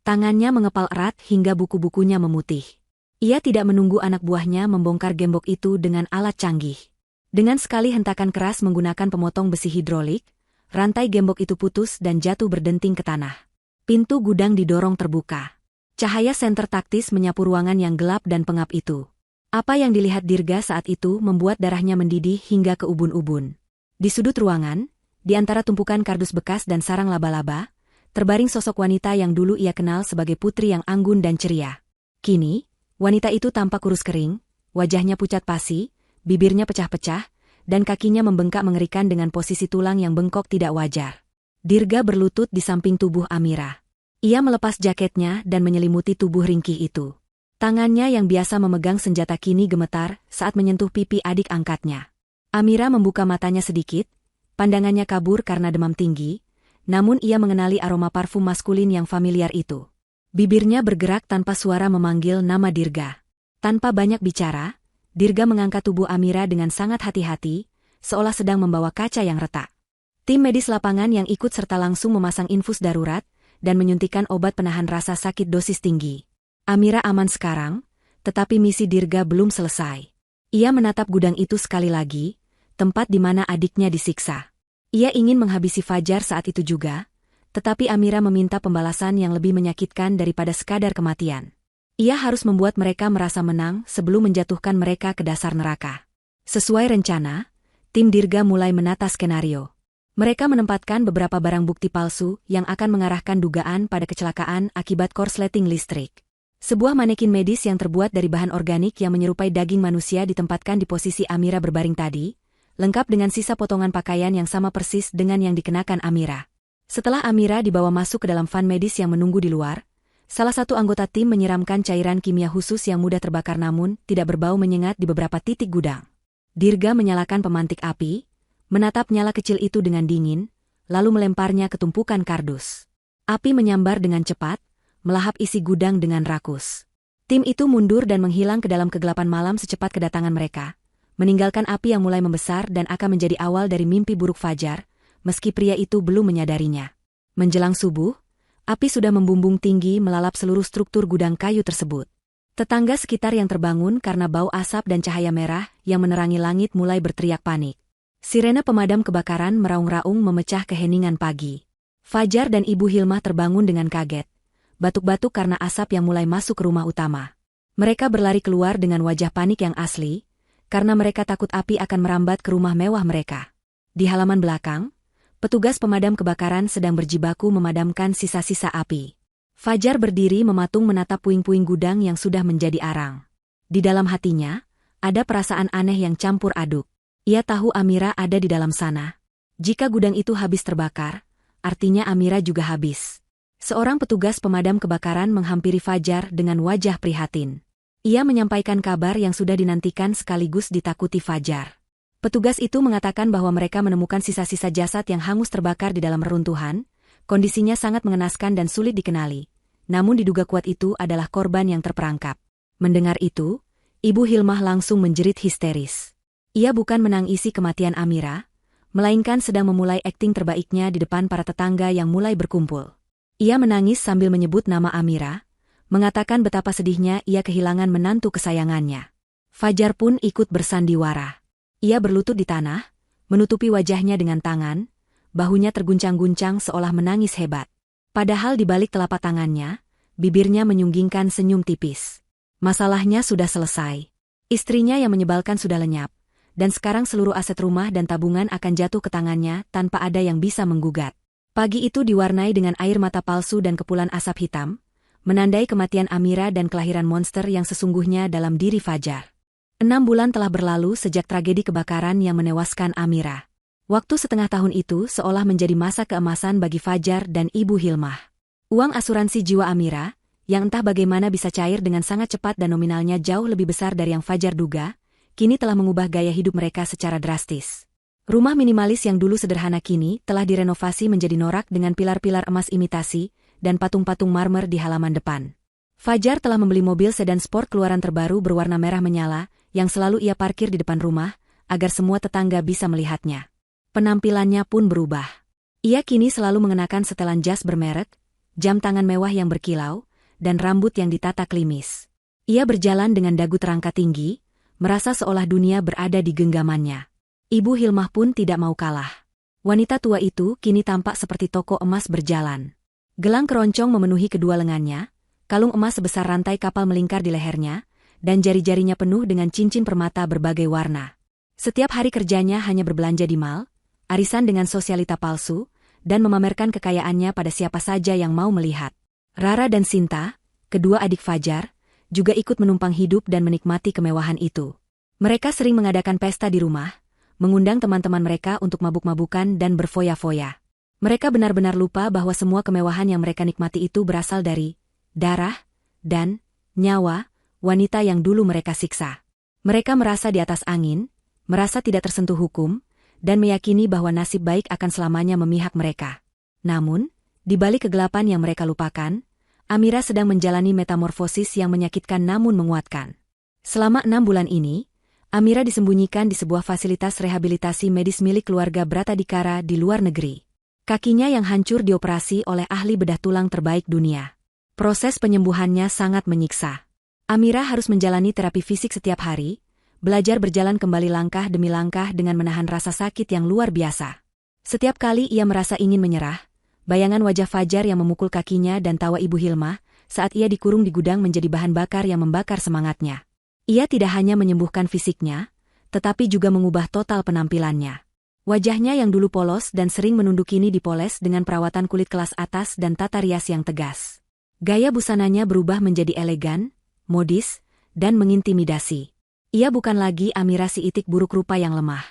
A: Tangannya mengepal erat hingga buku-bukunya memutih. Ia tidak menunggu anak buahnya membongkar gembok itu dengan alat canggih. Dengan sekali hentakan keras menggunakan pemotong besi hidrolik, rantai gembok itu putus dan jatuh berdenting ke tanah. Pintu gudang didorong terbuka. Cahaya senter taktis menyapu ruangan yang gelap dan pengap itu. Apa yang dilihat Dirga saat itu membuat darahnya mendidih hingga ke ubun-ubun. Di sudut ruangan, di antara tumpukan kardus bekas dan sarang laba-laba, terbaring sosok wanita yang dulu ia kenal sebagai putri yang anggun dan ceria. Kini, wanita itu tampak kurus kering, wajahnya pucat pasi, bibirnya pecah-pecah, dan kakinya membengkak mengerikan dengan posisi tulang yang bengkok tidak wajar. Dirga berlutut di samping tubuh Amira. Ia melepas jaketnya dan menyelimuti tubuh ringkih itu. Tangannya yang biasa memegang senjata kini gemetar saat menyentuh pipi adik angkatnya. Amira membuka matanya sedikit, pandangannya kabur karena demam tinggi, namun ia mengenali aroma parfum maskulin yang familiar itu. Bibirnya bergerak tanpa suara memanggil nama Dirga. Tanpa banyak bicara, Dirga mengangkat tubuh Amira dengan sangat hati-hati, seolah sedang membawa kaca yang retak. Tim medis lapangan yang ikut serta langsung memasang infus darurat dan menyuntikkan obat penahan rasa sakit dosis tinggi. Amira aman sekarang, tetapi misi Dirga belum selesai. Ia menatap gudang itu sekali lagi, tempat di mana adiknya disiksa. Ia ingin menghabisi Fajar saat itu juga, tetapi Amira meminta pembalasan yang lebih menyakitkan daripada sekadar kematian. Ia harus membuat mereka merasa menang sebelum menjatuhkan mereka ke dasar neraka. Sesuai rencana, tim Dirga mulai menata skenario. Mereka menempatkan beberapa barang bukti palsu yang akan mengarahkan dugaan pada kecelakaan akibat korsleting listrik. Sebuah manekin medis yang terbuat dari bahan organik yang menyerupai daging manusia ditempatkan di posisi Amira berbaring tadi, lengkap dengan sisa potongan pakaian yang sama persis dengan yang dikenakan Amira. Setelah Amira dibawa masuk ke dalam van medis yang menunggu di luar, salah satu anggota tim menyiramkan cairan kimia khusus yang mudah terbakar namun tidak berbau menyengat di beberapa titik gudang. Dirga menyalakan pemantik api, menatap nyala kecil itu dengan dingin, lalu melemparnya ke tumpukan kardus. Api menyambar dengan cepat, melahap isi gudang dengan rakus. Tim itu mundur dan menghilang ke dalam kegelapan malam secepat kedatangan mereka, meninggalkan api yang mulai membesar dan akan menjadi awal dari mimpi buruk Fajar, meski pria itu belum menyadarinya. Menjelang subuh, api sudah membumbung tinggi melalap seluruh struktur gudang kayu tersebut. Tetangga sekitar yang terbangun karena bau asap dan cahaya merah yang menerangi langit mulai berteriak panik. Sirene pemadam kebakaran meraung-raung memecah keheningan pagi. Fajar dan Ibu Hilma terbangun dengan kaget, batuk-batuk karena asap yang mulai masuk ke rumah utama. Mereka berlari keluar dengan wajah panik yang asli, karena mereka takut api akan merambat ke rumah mewah mereka. Di halaman belakang, petugas pemadam kebakaran sedang berjibaku memadamkan sisa-sisa api. Fajar berdiri mematung menatap puing-puing gudang yang sudah menjadi arang. Di dalam hatinya, ada perasaan aneh yang campur aduk. Ia tahu Amira ada di dalam sana. Jika gudang itu habis terbakar, artinya Amira juga habis. Seorang petugas pemadam kebakaran menghampiri Fajar dengan wajah prihatin. Ia menyampaikan kabar yang sudah dinantikan sekaligus ditakuti Fajar. Petugas itu mengatakan bahwa mereka menemukan sisa-sisa jasad yang hangus terbakar di dalam reruntuhan, kondisinya sangat mengenaskan dan sulit dikenali. namun diduga kuat itu adalah korban yang terperangkap. Mendengar itu, Ibu Hilmah langsung menjerit histeris. Ia bukan menangisi kematian Amira, melainkan sedang memulai akting terbaiknya di depan para tetangga yang mulai berkumpul. Ia menangis sambil menyebut nama Amira, mengatakan betapa sedihnya ia kehilangan menantu kesayangannya. Fajar pun ikut bersandiwara. Ia berlutut di tanah, menutupi wajahnya dengan tangan, bahunya terguncang-guncang seolah menangis hebat. Padahal di balik telapak tangannya, bibirnya menyunggingkan senyum tipis. Masalahnya sudah selesai. Istrinya yang menyebalkan sudah lenyap, dan sekarang seluruh aset rumah dan tabungan akan jatuh ke tangannya tanpa ada yang bisa menggugat. Pagi itu diwarnai dengan air mata palsu dan kepulan asap hitam, menandai kematian Amira dan kelahiran monster yang sesungguhnya dalam diri Fajar. 6 bulan telah berlalu sejak tragedi kebakaran yang menewaskan Amira. Waktu setengah tahun itu seolah menjadi masa keemasan bagi Fajar dan Ibu Hilmah. Uang asuransi jiwa Amira, yang entah bagaimana bisa cair dengan sangat cepat dan nominalnya jauh lebih besar dari yang Fajar duga, kini telah mengubah gaya hidup mereka secara drastis. Rumah minimalis yang dulu sederhana kini telah direnovasi menjadi norak dengan pilar-pilar emas imitasi dan patung-patung marmer di halaman depan. Fajar telah membeli mobil sedan sport keluaran terbaru berwarna merah menyala yang selalu ia parkir di depan rumah agar semua tetangga bisa melihatnya. Penampilannya pun berubah. Ia kini selalu mengenakan setelan jas bermerek, jam tangan mewah yang berkilau, dan rambut yang ditata klimis. Ia berjalan dengan dagu terangkat tinggi, merasa seolah dunia berada di genggamannya. Ibu Hilmah pun tidak mau kalah. Wanita tua itu kini tampak seperti toko emas berjalan. Gelang keroncong memenuhi kedua lengannya, kalung emas sebesar rantai kapal melingkar di lehernya, dan jari-jarinya penuh dengan cincin permata berbagai warna. Setiap hari kerjanya hanya berbelanja di mal, arisan dengan sosialita palsu, dan memamerkan kekayaannya pada siapa saja yang mau melihat. Rara dan Sinta, kedua adik Fajar, juga ikut menumpang hidup dan menikmati kemewahan itu. Mereka sering mengadakan pesta di rumah, mengundang teman-teman mereka untuk mabuk-mabukan dan berfoya-foya. Mereka benar-benar lupa bahwa semua kemewahan yang mereka nikmati itu berasal dari darah dan nyawa wanita yang dulu mereka siksa. Mereka merasa di atas angin, merasa tidak tersentuh hukum, dan meyakini bahwa nasib baik akan selamanya memihak mereka. Namun, di balik kegelapan yang mereka lupakan, Amira sedang menjalani metamorfosis yang menyakitkan namun menguatkan. Selama 6 bulan ini, Amira disembunyikan di sebuah fasilitas rehabilitasi medis milik keluarga Bratadikara di luar negeri. Kakinya yang hancur dioperasi oleh ahli bedah tulang terbaik dunia. Proses penyembuhannya sangat menyiksa. Amira harus menjalani terapi fisik setiap hari, belajar berjalan kembali langkah demi langkah dengan menahan rasa sakit yang luar biasa. Setiap kali ia merasa ingin menyerah, bayangan wajah Fajar yang memukul kakinya dan tawa Ibu Hilmah saat ia dikurung di gudang menjadi bahan bakar yang membakar semangatnya. Ia tidak hanya menyembuhkan fisiknya, tetapi juga mengubah total penampilannya. Wajahnya yang dulu polos dan sering menunduk kini dipoles dengan perawatan kulit kelas atas dan tata rias yang tegas. Gaya busananya berubah menjadi elegan, modis, dan mengintimidasi. Ia bukan lagi Amira si itik buruk rupa yang lemah.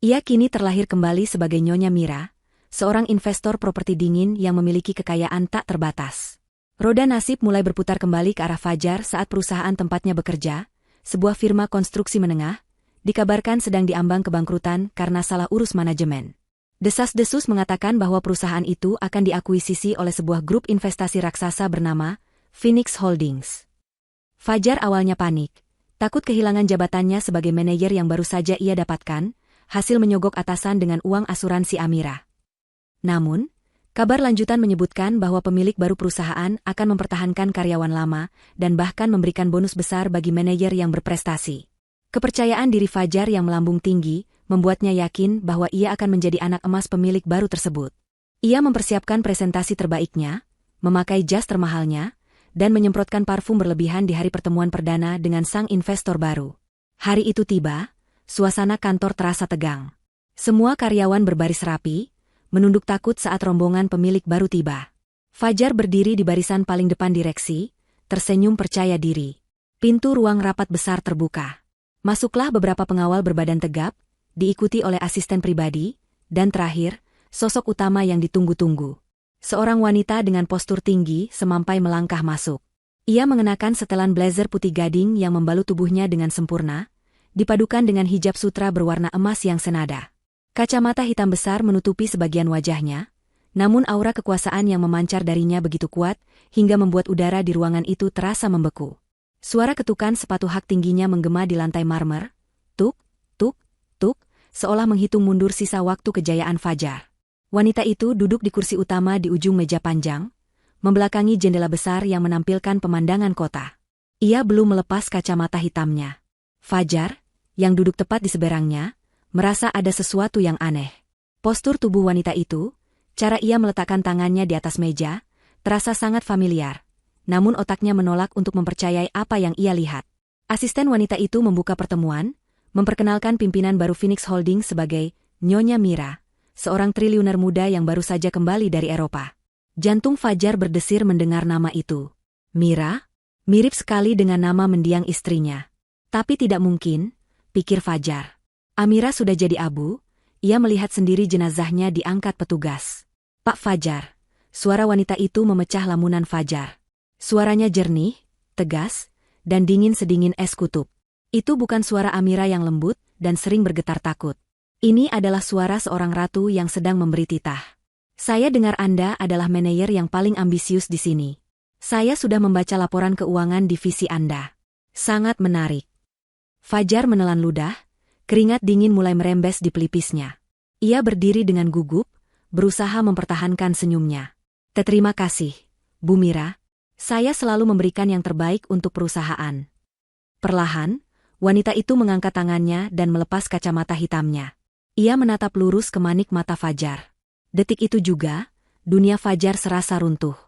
A: Ia kini terlahir kembali sebagai Nyonya Mira, seorang investor properti dingin yang memiliki kekayaan tak terbatas. Roda nasib mulai berputar kembali ke arah Fajar saat perusahaan tempatnya bekerja, sebuah firma konstruksi menengah, dikabarkan sedang diambang kebangkrutan karena salah urus manajemen. Desas-desus mengatakan bahwa perusahaan itu akan diakuisisi oleh sebuah grup investasi raksasa bernama Phoenix Holdings. Fajar awalnya panik, takut kehilangan jabatannya sebagai manajer yang baru saja ia dapatkan, hasil menyogok atasan dengan uang asuransi Amira. Namun, kabar lanjutan menyebutkan bahwa pemilik baru perusahaan akan mempertahankan karyawan lama dan bahkan memberikan bonus besar bagi manajer yang berprestasi. Kepercayaan diri Fajar yang melambung tinggi membuatnya yakin bahwa ia akan menjadi anak emas pemilik baru tersebut. Ia mempersiapkan presentasi terbaiknya, memakai jas termahalnya, dan menyemprotkan parfum berlebihan di hari pertemuan perdana dengan sang investor baru. Hari itu tiba, suasana kantor terasa tegang. Semua karyawan berbaris rapi, menunduk takut saat rombongan pemilik baru tiba. Fajar berdiri di barisan paling depan direksi, tersenyum percaya diri. Pintu ruang rapat besar terbuka. Masuklah beberapa pengawal berbadan tegap, diikuti oleh asisten pribadi, dan terakhir, sosok utama yang ditunggu-tunggu. Seorang wanita dengan postur tinggi semampai melangkah masuk. Ia mengenakan setelan blazer putih gading yang membalut tubuhnya dengan sempurna, dipadukan dengan hijab sutra berwarna emas yang senada. Kacamata hitam besar menutupi sebagian wajahnya, Namun aura kekuasaan yang memancar darinya begitu kuat, hingga membuat udara di ruangan itu terasa membeku. Suara ketukan sepatu hak tingginya menggema di lantai marmer. Tuk, tuk, tuk, seolah menghitung mundur sisa waktu kejayaan Fajar. Wanita itu duduk di kursi utama di ujung meja panjang, membelakangi jendela besar yang menampilkan pemandangan kota. Ia belum melepas kacamata hitamnya. Fajar, yang duduk tepat di seberangnya, merasa ada sesuatu yang aneh. Postur tubuh wanita itu, cara ia meletakkan tangannya di atas meja, terasa sangat familiar. Namun otaknya menolak untuk mempercayai apa yang ia lihat. Asisten wanita itu membuka pertemuan, memperkenalkan pimpinan baru Phoenix Holding sebagai Nyonya Mira, seorang triliuner muda yang baru saja kembali dari Eropa. Jantung Fajar berdesir mendengar nama itu. Mira? Mirip sekali dengan nama mendiang istrinya. Tapi tidak mungkin, pikir Fajar. Amira sudah jadi abu, ia melihat sendiri jenazahnya diangkat petugas. Pak Fajar. Suara wanita itu memecah lamunan Fajar. Suaranya jernih, tegas, dan dingin sedingin es kutub. Itu bukan suara Amira yang lembut dan sering bergetar takut. Ini adalah suara seorang ratu yang sedang memberi titah. Saya dengar Anda adalah manajer yang paling ambisius di sini. Saya sudah membaca laporan keuangan divisi Anda. Sangat menarik. Fajar menelan ludah, keringat dingin mulai merembes di pelipisnya. Ia berdiri dengan gugup, berusaha mempertahankan senyumnya. Terima kasih, Bu Mira. Saya selalu memberikan yang terbaik untuk perusahaan. Perlahan, wanita itu mengangkat tangannya dan melepas kacamata hitamnya. Ia menatap lurus ke manik mata Fajar. Detik itu juga, dunia Fajar serasa runtuh.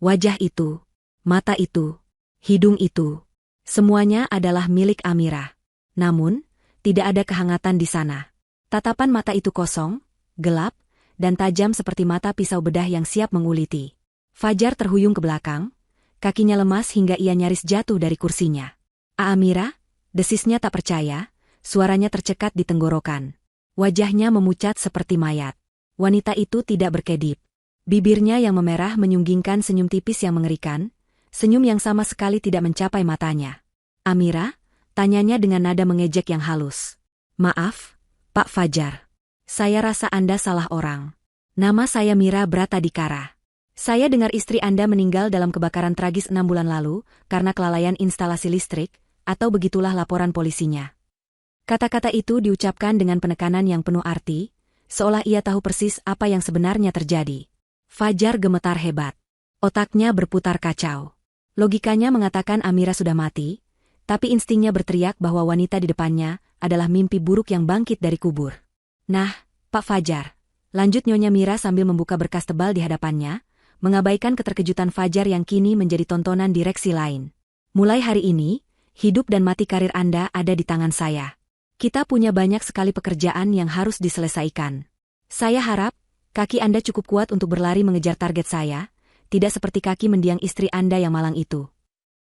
A: Wajah itu, mata itu, hidung itu, semuanya adalah milik Amira. Namun, tidak ada kehangatan di sana. Tatapan mata itu kosong, gelap, dan tajam seperti mata pisau bedah yang siap menguliti. Fajar terhuyung ke belakang, kakinya lemas hingga ia nyaris jatuh dari kursinya. Amira, desisnya tak percaya, suaranya tercekat di tenggorokan. Wajahnya memucat seperti mayat. Wanita itu tidak berkedip. Bibirnya yang memerah menyunggingkan senyum tipis yang mengerikan, senyum yang sama sekali tidak mencapai matanya. Amira? Tanyanya dengan nada mengejek yang halus. Maaf, Pak Fajar. Saya rasa Anda salah orang. Nama saya Mira Bratadikara. Saya dengar istri Anda meninggal dalam kebakaran tragis 6 bulan lalu karena kelalaian instalasi listrik, atau begitulah laporan polisinya. Kata-kata itu diucapkan dengan penekanan yang penuh arti, seolah ia tahu persis apa yang sebenarnya terjadi. Fajar gemetar hebat. Otaknya berputar kacau. Logikanya mengatakan Amira sudah mati, tapi instingnya berteriak bahwa wanita di depannya adalah mimpi buruk yang bangkit dari kubur. Nah, Pak Fajar, lanjut Nyonya Mira sambil membuka berkas tebal di hadapannya, mengabaikan keterkejutan Fajar yang kini menjadi tontonan direksi lain. Mulai hari ini, hidup dan mati karir Anda ada di tangan saya. Kita punya banyak sekali pekerjaan yang harus diselesaikan. Saya harap, kaki Anda cukup kuat untuk berlari mengejar target saya, tidak seperti kaki mendiang istri Anda yang malang itu.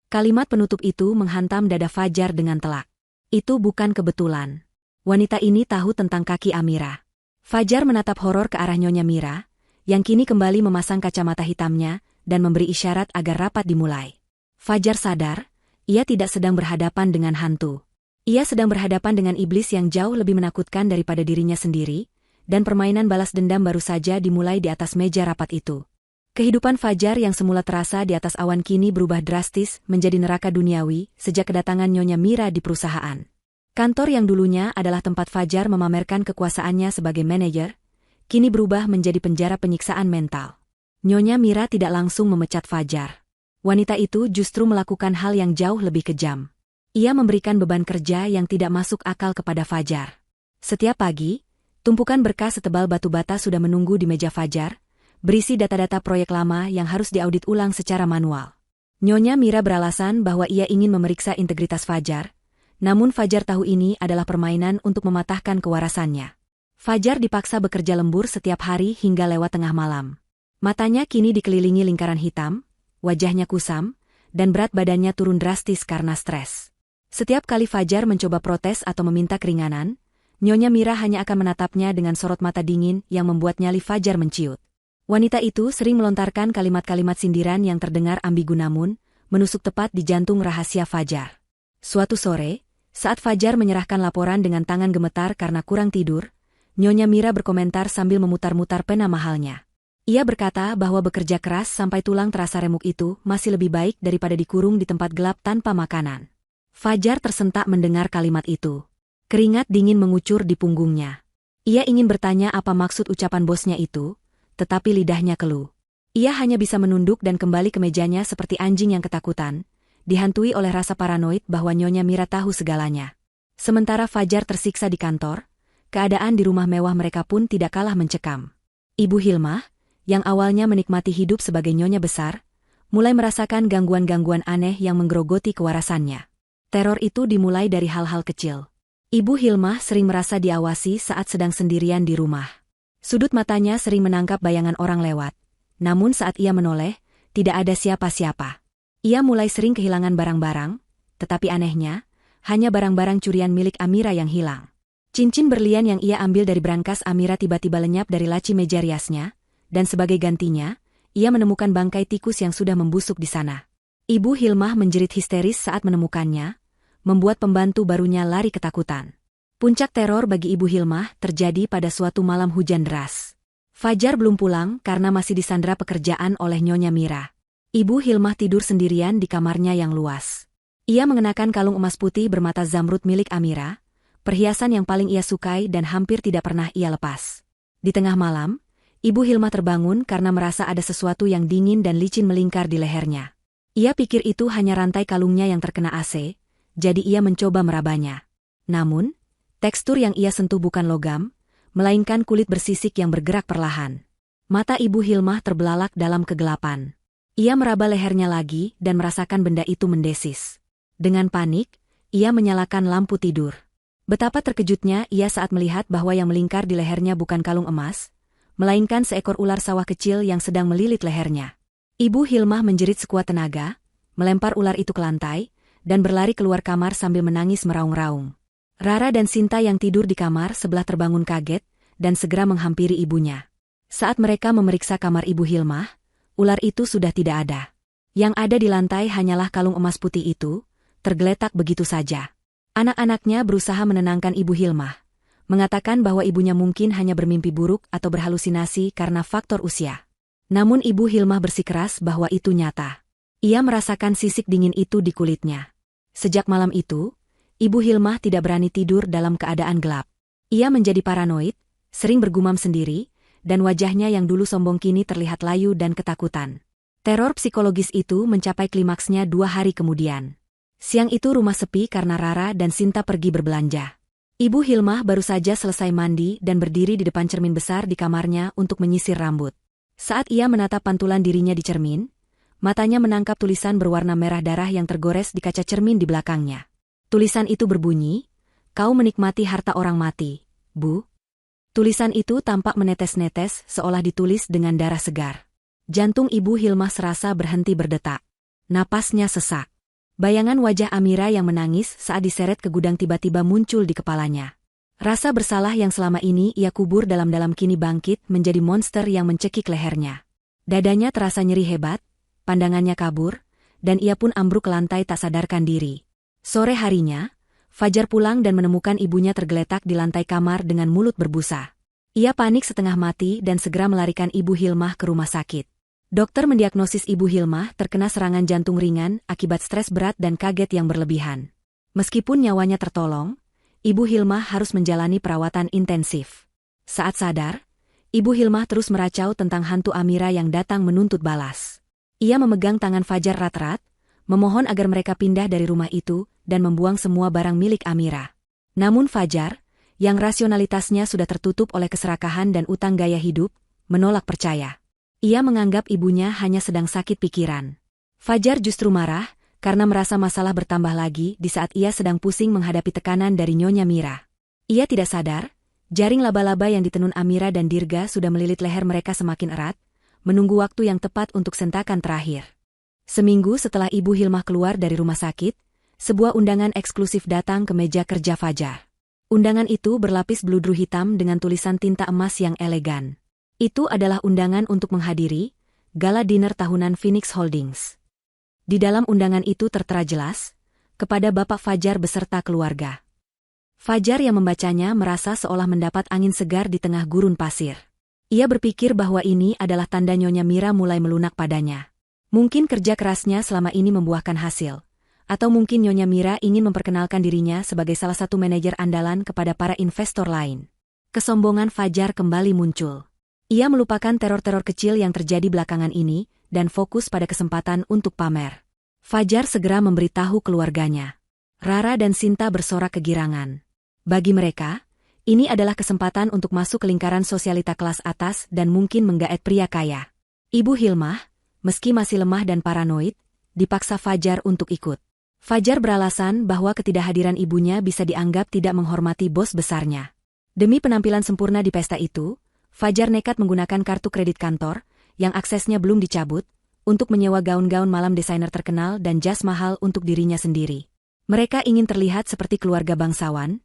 A: Kalimat penutup itu menghantam dada Fajar dengan telak. Itu bukan kebetulan. Wanita ini tahu tentang kaki Amira. Fajar menatap horor ke arah Nyonya Mira, yang kini kembali memasang kacamata hitamnya dan memberi isyarat agar rapat dimulai. Fajar sadar, ia tidak sedang berhadapan dengan hantu. Ia sedang berhadapan dengan iblis yang jauh lebih menakutkan daripada dirinya sendiri, dan permainan balas dendam baru saja dimulai di atas meja rapat itu. Kehidupan Fajar yang semula terasa di atas awan kini berubah drastis menjadi neraka duniawi sejak kedatangan Nyonya Mira di perusahaan. Kantor yang dulunya adalah tempat Fajar memamerkan kekuasaannya sebagai manajer, kini berubah menjadi penjara penyiksaan mental. Nyonya Mira tidak langsung memecat Fajar. Wanita itu justru melakukan hal yang jauh lebih kejam. Ia memberikan beban kerja yang tidak masuk akal kepada Fajar. Setiap pagi, tumpukan berkas setebal batu bata sudah menunggu di meja Fajar, berisi data-data proyek lama yang harus diaudit ulang secara manual. Nyonya Mira beralasan bahwa ia ingin memeriksa integritas Fajar, namun Fajar tahu ini adalah permainan untuk mematahkan kewarasannya. Fajar dipaksa bekerja lembur setiap hari hingga lewat tengah malam. Matanya kini dikelilingi lingkaran hitam, wajahnya kusam, dan berat badannya turun drastis karena stres. Setiap kali Fajar mencoba protes atau meminta keringanan, Nyonya Mira hanya akan menatapnya dengan sorot mata dingin yang membuat nyali Fajar menciut. Wanita itu sering melontarkan kalimat-kalimat sindiran yang terdengar ambigu namun menusuk tepat di jantung rahasia Fajar. Suatu sore, saat Fajar menyerahkan laporan dengan tangan gemetar karena kurang tidur, Nyonya Mira berkomentar sambil memutar-mutar pena mahalnya. Ia berkata bahwa bekerja keras sampai tulang terasa remuk itu masih lebih baik daripada dikurung di tempat gelap tanpa makanan. Fajar tersentak mendengar kalimat itu. Keringat dingin mengucur di punggungnya. Ia ingin bertanya apa maksud ucapan bosnya itu, tetapi lidahnya keluh. Ia hanya bisa menunduk dan kembali ke mejanya seperti anjing yang ketakutan, dihantui oleh rasa paranoid bahwa Nyonya Mira tahu segalanya. Sementara Fajar tersiksa di kantor, keadaan di rumah mewah mereka pun tidak kalah mencekam. Ibu Hilmah, yang awalnya menikmati hidup sebagai nyonya besar, mulai merasakan gangguan-gangguan aneh yang menggerogoti kewarasannya. Teror itu dimulai dari hal-hal kecil. Ibu Hilmah sering merasa diawasi saat sedang sendirian di rumah. Sudut matanya sering menangkap bayangan orang lewat, namun saat ia menoleh, tidak ada siapa-siapa. Ia mulai sering kehilangan barang-barang, tetapi anehnya, hanya barang-barang curian milik Amira yang hilang. Cincin berlian yang ia ambil dari brankas Amira tiba-tiba lenyap dari laci meja riasnya, dan sebagai gantinya, ia menemukan bangkai tikus yang sudah membusuk di sana. Ibu Hilmah menjerit histeris saat menemukannya, membuat pembantu barunya lari ketakutan. Puncak teror bagi Ibu Hilmah terjadi pada suatu malam hujan deras. Fajar belum pulang karena masih disandra pekerjaan oleh Nyonya Mira. Ibu Hilmah tidur sendirian di kamarnya yang luas. Ia mengenakan kalung emas putih bermata zamrud milik Amira, perhiasan yang paling ia sukai dan hampir tidak pernah ia lepas. Di tengah malam, Ibu Hilmah terbangun karena merasa ada sesuatu yang dingin dan licin melingkar di lehernya. Ia pikir itu hanya rantai kalungnya yang terkena AC, jadi ia mencoba merabanya. Namun, tekstur yang ia sentuh bukan logam, melainkan kulit bersisik yang bergerak perlahan. Mata Ibu Hilmah terbelalak dalam kegelapan. Ia meraba lehernya lagi dan merasakan benda itu mendesis. Dengan panik, ia menyalakan lampu tidur. Betapa terkejutnya ia saat melihat bahwa yang melingkar di lehernya bukan kalung emas, melainkan seekor ular sawah kecil yang sedang melilit lehernya. Ibu Hilmah menjerit sekuat tenaga, melempar ular itu ke lantai, dan berlari keluar kamar sambil menangis meraung-raung. Rara dan Sinta yang tidur di kamar sebelah terbangun kaget, dan segera menghampiri ibunya. Saat mereka memeriksa kamar Ibu Hilmah, ular itu sudah tidak ada. Yang ada di lantai hanyalah kalung emas putih itu, tergeletak begitu saja. Anak-anaknya berusaha menenangkan Ibu Hilmah, mengatakan bahwa ibunya mungkin hanya bermimpi buruk atau berhalusinasi karena faktor usia. Namun Ibu Hilmah bersikeras bahwa itu nyata. Ia merasakan sisik dingin itu di kulitnya. Sejak malam itu, Ibu Hilmah tidak berani tidur dalam keadaan gelap. Ia menjadi paranoid, sering bergumam sendiri, dan wajahnya yang dulu sombong kini terlihat layu dan ketakutan. Teror psikologis itu mencapai klimaksnya 2 hari kemudian. Siang itu rumah sepi karena Rara dan Sinta pergi berbelanja. Ibu Hilmah baru saja selesai mandi dan berdiri di depan cermin besar di kamarnya untuk menyisir rambut. Saat ia menatap pantulan dirinya di cermin, matanya menangkap tulisan berwarna merah darah yang tergores di kaca cermin di belakangnya. Tulisan itu berbunyi, "Kau menikmati harta orang mati, Bu." Tulisan itu tampak menetes-netes seolah ditulis dengan darah segar. Jantung Ibu Hilmah serasa berhenti berdetak. Napasnya sesak. Bayangan wajah Amira yang menangis saat diseret ke gudang tiba-tiba muncul di kepalanya. Rasa bersalah yang selama ini ia kubur dalam-dalam kini bangkit menjadi monster yang mencekik lehernya. Dadanya terasa nyeri hebat, pandangannya kabur, dan ia pun ambruk ke lantai tak sadarkan diri. Sore harinya, Fajar pulang dan menemukan ibunya tergeletak di lantai kamar dengan mulut berbusa. Ia panik setengah mati dan segera melarikan Ibu Hilmah ke rumah sakit. Dokter mendiagnosis Ibu Hilmah terkena serangan jantung ringan akibat stres berat dan kaget yang berlebihan. Meskipun nyawanya tertolong, Ibu Hilmah harus menjalani perawatan intensif. Saat sadar, Ibu Hilmah terus meracau tentang hantu Amira yang datang menuntut balas. Ia memegang tangan Fajar erat-erat, memohon agar mereka pindah dari rumah itu dan membuang semua barang milik Amira. Namun Fajar, yang rasionalitasnya sudah tertutup oleh keserakahan dan utang gaya hidup, menolak percaya. Ia menganggap ibunya hanya sedang sakit pikiran. Fajar justru marah, karena merasa masalah bertambah lagi di saat ia sedang pusing menghadapi tekanan dari Nyonya Mira. Ia tidak sadar, jaring laba-laba yang ditenun Amira dan Dirga sudah melilit leher mereka semakin erat, menunggu waktu yang tepat untuk sentakan terakhir. Seminggu setelah Ibu Hilmah keluar dari rumah sakit, sebuah undangan eksklusif datang ke meja kerja Fajar. Undangan itu berlapis bludru hitam dengan tulisan tinta emas yang elegan. Itu adalah undangan untuk menghadiri gala dinner tahunan Phoenix Holdings. Di dalam undangan itu tertera jelas, kepada Bapak Fajar beserta keluarga. Fajar yang membacanya merasa seolah mendapat angin segar di tengah gurun pasir. Ia berpikir bahwa ini adalah tanda Nyonya Mira mulai melunak padanya. Mungkin kerja kerasnya selama ini membuahkan hasil. Atau mungkin Nyonya Mira ingin memperkenalkan dirinya sebagai salah satu manajer andalan kepada para investor lain. Kesombongan Fajar kembali muncul. Ia melupakan teror-teror kecil yang terjadi belakangan ini dan fokus pada kesempatan untuk pamer. Fajar segera memberitahu keluarganya. Rara dan Sinta bersorak kegirangan. Bagi mereka, ini adalah kesempatan untuk masuk ke lingkaran sosialita kelas atas dan mungkin menggaet pria kaya. Ibu Hilmah, meski masih lemah dan paranoid, dipaksa Fajar untuk ikut. Fajar beralasan bahwa ketidakhadiran ibunya bisa dianggap tidak menghormati bos besarnya. Demi penampilan sempurna di pesta itu, Fajar nekat menggunakan kartu kredit kantor, yang aksesnya belum dicabut, untuk menyewa gaun-gaun malam desainer terkenal dan jas mahal untuk dirinya sendiri. Mereka ingin terlihat seperti keluarga bangsawan,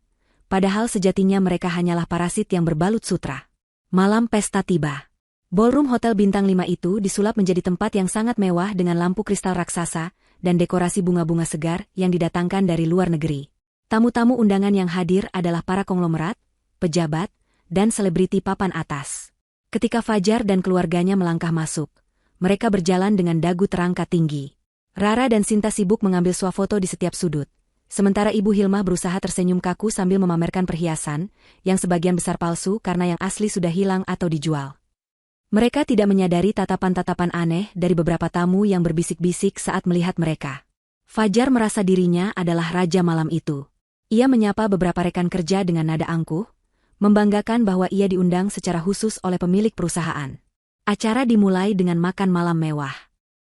A: padahal sejatinya mereka hanyalah parasit yang berbalut sutra. Malam pesta tiba. Ballroom Hotel Bintang 5 itu disulap menjadi tempat yang sangat mewah dengan lampu kristal raksasa dan dekorasi bunga-bunga segar yang didatangkan dari luar negeri. Tamu-tamu undangan yang hadir adalah para konglomerat, pejabat, dan selebriti papan atas. Ketika Fajar dan keluarganya melangkah masuk, mereka berjalan dengan dagu terangkat tinggi. Rara dan Sinta sibuk mengambil swafoto di setiap sudut. Sementara Ibu Hilmah berusaha tersenyum kaku sambil memamerkan perhiasan, yang sebagian besar palsu karena yang asli sudah hilang atau dijual. Mereka tidak menyadari tatapan-tatapan aneh dari beberapa tamu yang berbisik-bisik saat melihat mereka. Fajar merasa dirinya adalah raja malam itu. Ia menyapa beberapa rekan kerja dengan nada angkuh, membanggakan bahwa ia diundang secara khusus oleh pemilik perusahaan. Acara dimulai dengan makan malam mewah.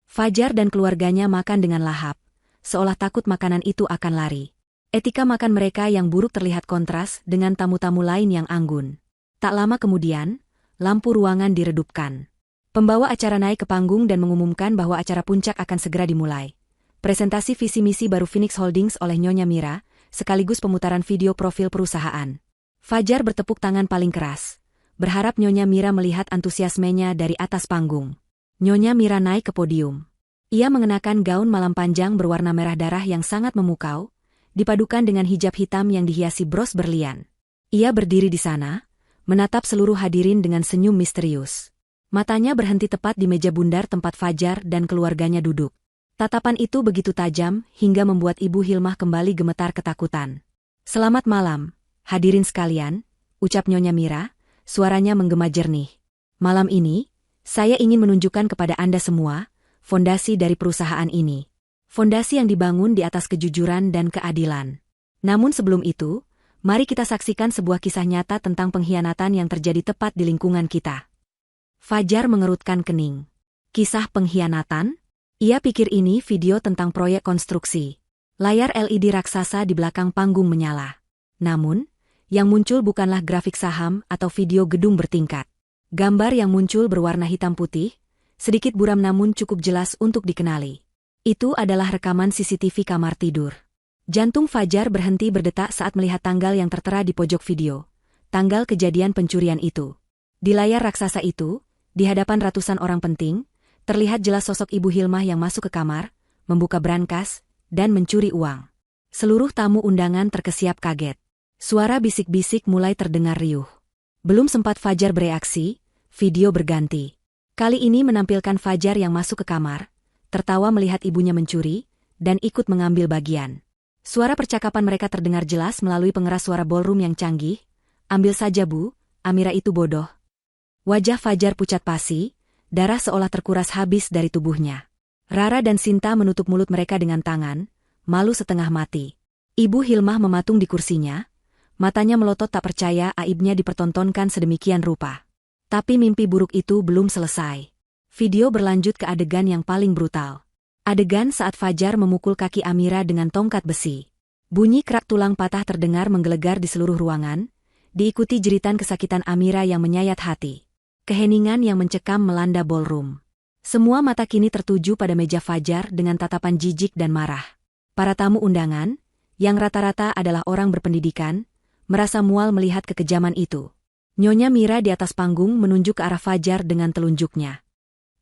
A: Fajar dan keluarganya makan dengan lahap, seolah takut makanan itu akan lari. Etika makan mereka yang buruk terlihat kontras dengan tamu-tamu lain yang anggun. Tak lama kemudian, lampu ruangan diredupkan. Pembawa acara naik ke panggung dan mengumumkan bahwa acara puncak akan segera dimulai. Presentasi visi misi baru Phoenix Holdings oleh Nyonya Mira, sekaligus pemutaran video profil perusahaan. Fajar bertepuk tangan paling keras, berharap Nyonya Mira melihat antusiasmenya dari atas panggung. Nyonya Mira naik ke podium. Ia mengenakan gaun malam panjang berwarna merah darah yang sangat memukau, dipadukan dengan hijab hitam yang dihiasi bros berlian. Ia berdiri di sana, menatap seluruh hadirin dengan senyum misterius. Matanya berhenti tepat di meja bundar tempat Fajar dan keluarganya duduk. Tatapan itu begitu tajam hingga membuat Ibu Hilmah kembali gemetar ketakutan. "Selamat malam, hadirin sekalian," ucap Nyonya Mira, suaranya menggema jernih. "Malam ini, saya ingin menunjukkan kepada Anda semua fondasi dari perusahaan ini. Fondasi yang dibangun di atas kejujuran dan keadilan. Namun sebelum itu, mari kita saksikan sebuah kisah nyata tentang pengkhianatan yang terjadi tepat di lingkungan kita." Fajar mengerutkan kening. Kisah pengkhianatan? Ia pikir ini video tentang proyek konstruksi. Layar LED raksasa di belakang panggung menyala. Namun, yang muncul bukanlah grafik saham atau video gedung bertingkat. Gambar yang muncul berwarna hitam putih, sedikit buram namun cukup jelas untuk dikenali. Itu adalah rekaman CCTV kamar tidur. Jantung Fajar berhenti berdetak saat melihat tanggal yang tertera di pojok video. Tanggal kejadian pencurian itu. Di layar raksasa itu, di hadapan ratusan orang penting, terlihat jelas sosok Ibu Hilmah yang masuk ke kamar, membuka brankas, dan mencuri uang. Seluruh tamu undangan terkesiap kaget. Suara bisik-bisik mulai terdengar riuh. Belum sempat Fajar bereaksi, video berganti. Kali ini menampilkan Fajar yang masuk ke kamar, tertawa melihat ibunya mencuri, dan ikut mengambil bagian. Suara percakapan mereka terdengar jelas melalui pengeras suara ballroom yang canggih. "Ambil saja Bu, Amira itu bodoh." Wajah Fajar pucat pasi, darah seolah terkuras habis dari tubuhnya. Rara dan Sinta menutup mulut mereka dengan tangan, malu setengah mati. Ibu Hilmah mematung di kursinya, matanya melotot tak percaya aibnya dipertontonkan sedemikian rupa. Tapi mimpi buruk itu belum selesai. Video berlanjut ke adegan yang paling brutal. Adegan saat Fajar memukul kaki Amira dengan tongkat besi. Bunyi kerak tulang patah terdengar menggelegar di seluruh ruangan, diikuti jeritan kesakitan Amira yang menyayat hati. Keheningan yang mencekam melanda ballroom. Semua mata kini tertuju pada meja Fajar dengan tatapan jijik dan marah. Para tamu undangan, yang rata-rata adalah orang berpendidikan, merasa mual melihat kekejaman itu. Nyonya Mira di atas panggung menunjuk ke arah Fajar dengan telunjuknya.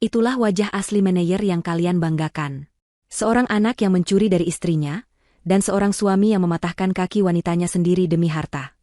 A: "Itulah wajah asli manajer yang kalian banggakan. Seorang anak yang mencuri dari istrinya, dan seorang suami yang mematahkan kaki wanitanya sendiri demi harta."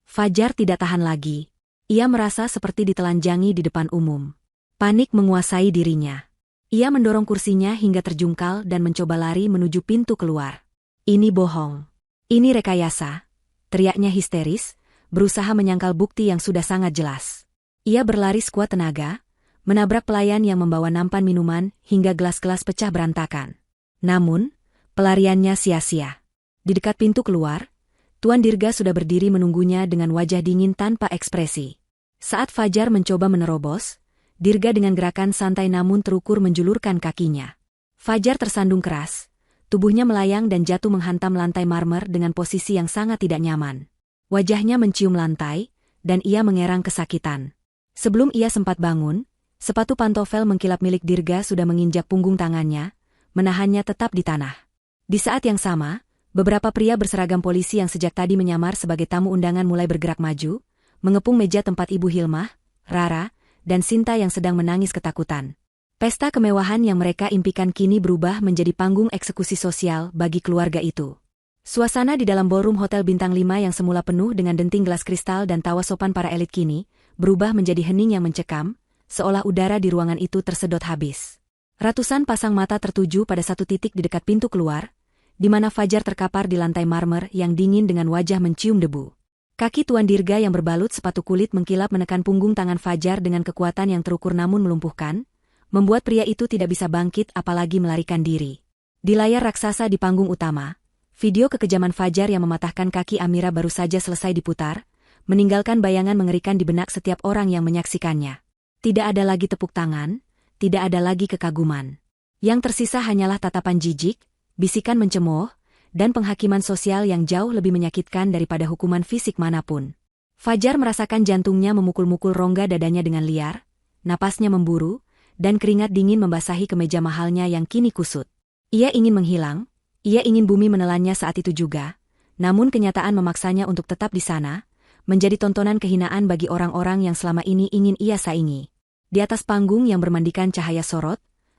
A: Fajar tidak tahan lagi. Ia merasa seperti ditelanjangi di depan umum. Panik menguasai dirinya. Ia mendorong kursinya hingga terjungkal dan mencoba lari menuju pintu keluar. Ini bohong. Ini rekayasa, teriaknya histeris, berusaha menyangkal bukti yang sudah sangat jelas. Ia berlari sekuat tenaga, menabrak pelayan yang membawa nampan minuman hingga gelas-gelas pecah berantakan. Namun, pelariannya sia-sia. Di dekat pintu keluar, Tuan Dirga sudah berdiri menunggunya dengan wajah dingin tanpa ekspresi. Saat Fajar mencoba menerobos, Dirga dengan gerakan santai namun terukur menjulurkan kakinya. Fajar tersandung keras, tubuhnya melayang dan jatuh menghantam lantai marmer dengan posisi yang sangat tidak nyaman. Wajahnya mencium lantai, dan ia mengerang kesakitan. Sebelum ia sempat bangun, sepatu pantofel mengkilap milik Dirga sudah menginjak punggung tangannya, menahannya tetap di tanah. Di saat yang sama, beberapa pria berseragam polisi yang sejak tadi menyamar sebagai tamu undangan mulai bergerak maju, mengepung meja tempat Ibu Hilmah, Rara, dan Sinta yang sedang menangis ketakutan. Pesta kemewahan yang mereka impikan kini berubah menjadi panggung eksekusi sosial bagi keluarga itu. Suasana di dalam ballroom Hotel Bintang 5 yang semula penuh dengan denting gelas kristal dan tawa sopan para elit kini, berubah menjadi hening yang mencekam, seolah udara di ruangan itu tersedot habis. Ratusan pasang mata tertuju pada satu titik di dekat pintu keluar, di mana Fajar terkapar di lantai marmer yang dingin dengan wajah mencium debu. Kaki Tuan Dirga yang berbalut sepatu kulit mengkilap menekan punggung tangan Fajar dengan kekuatan yang terukur namun melumpuhkan, membuat pria itu tidak bisa bangkit apalagi melarikan diri. Di layar raksasa di panggung utama, video kekejaman Fajar yang mematahkan kaki Amira baru saja selesai diputar, meninggalkan bayangan mengerikan di benak setiap orang yang menyaksikannya. Tidak ada lagi tepuk tangan, tidak ada lagi kekaguman. Yang tersisa hanyalah tatapan jijik, bisikan mencemooh, dan penghakiman sosial yang jauh lebih menyakitkan daripada hukuman fisik manapun. Fajar merasakan jantungnya memukul-mukul rongga dadanya dengan liar, napasnya memburu, dan keringat dingin membasahi kemeja mahalnya yang kini kusut. Ia ingin menghilang. Ia ingin bumi menelannya saat itu juga, namun kenyataan memaksanya untuk tetap di sana, menjadi tontonan kehinaan bagi orang-orang yang selama ini ingin ia saingi. Di atas panggung yang bermandikan cahaya sorot,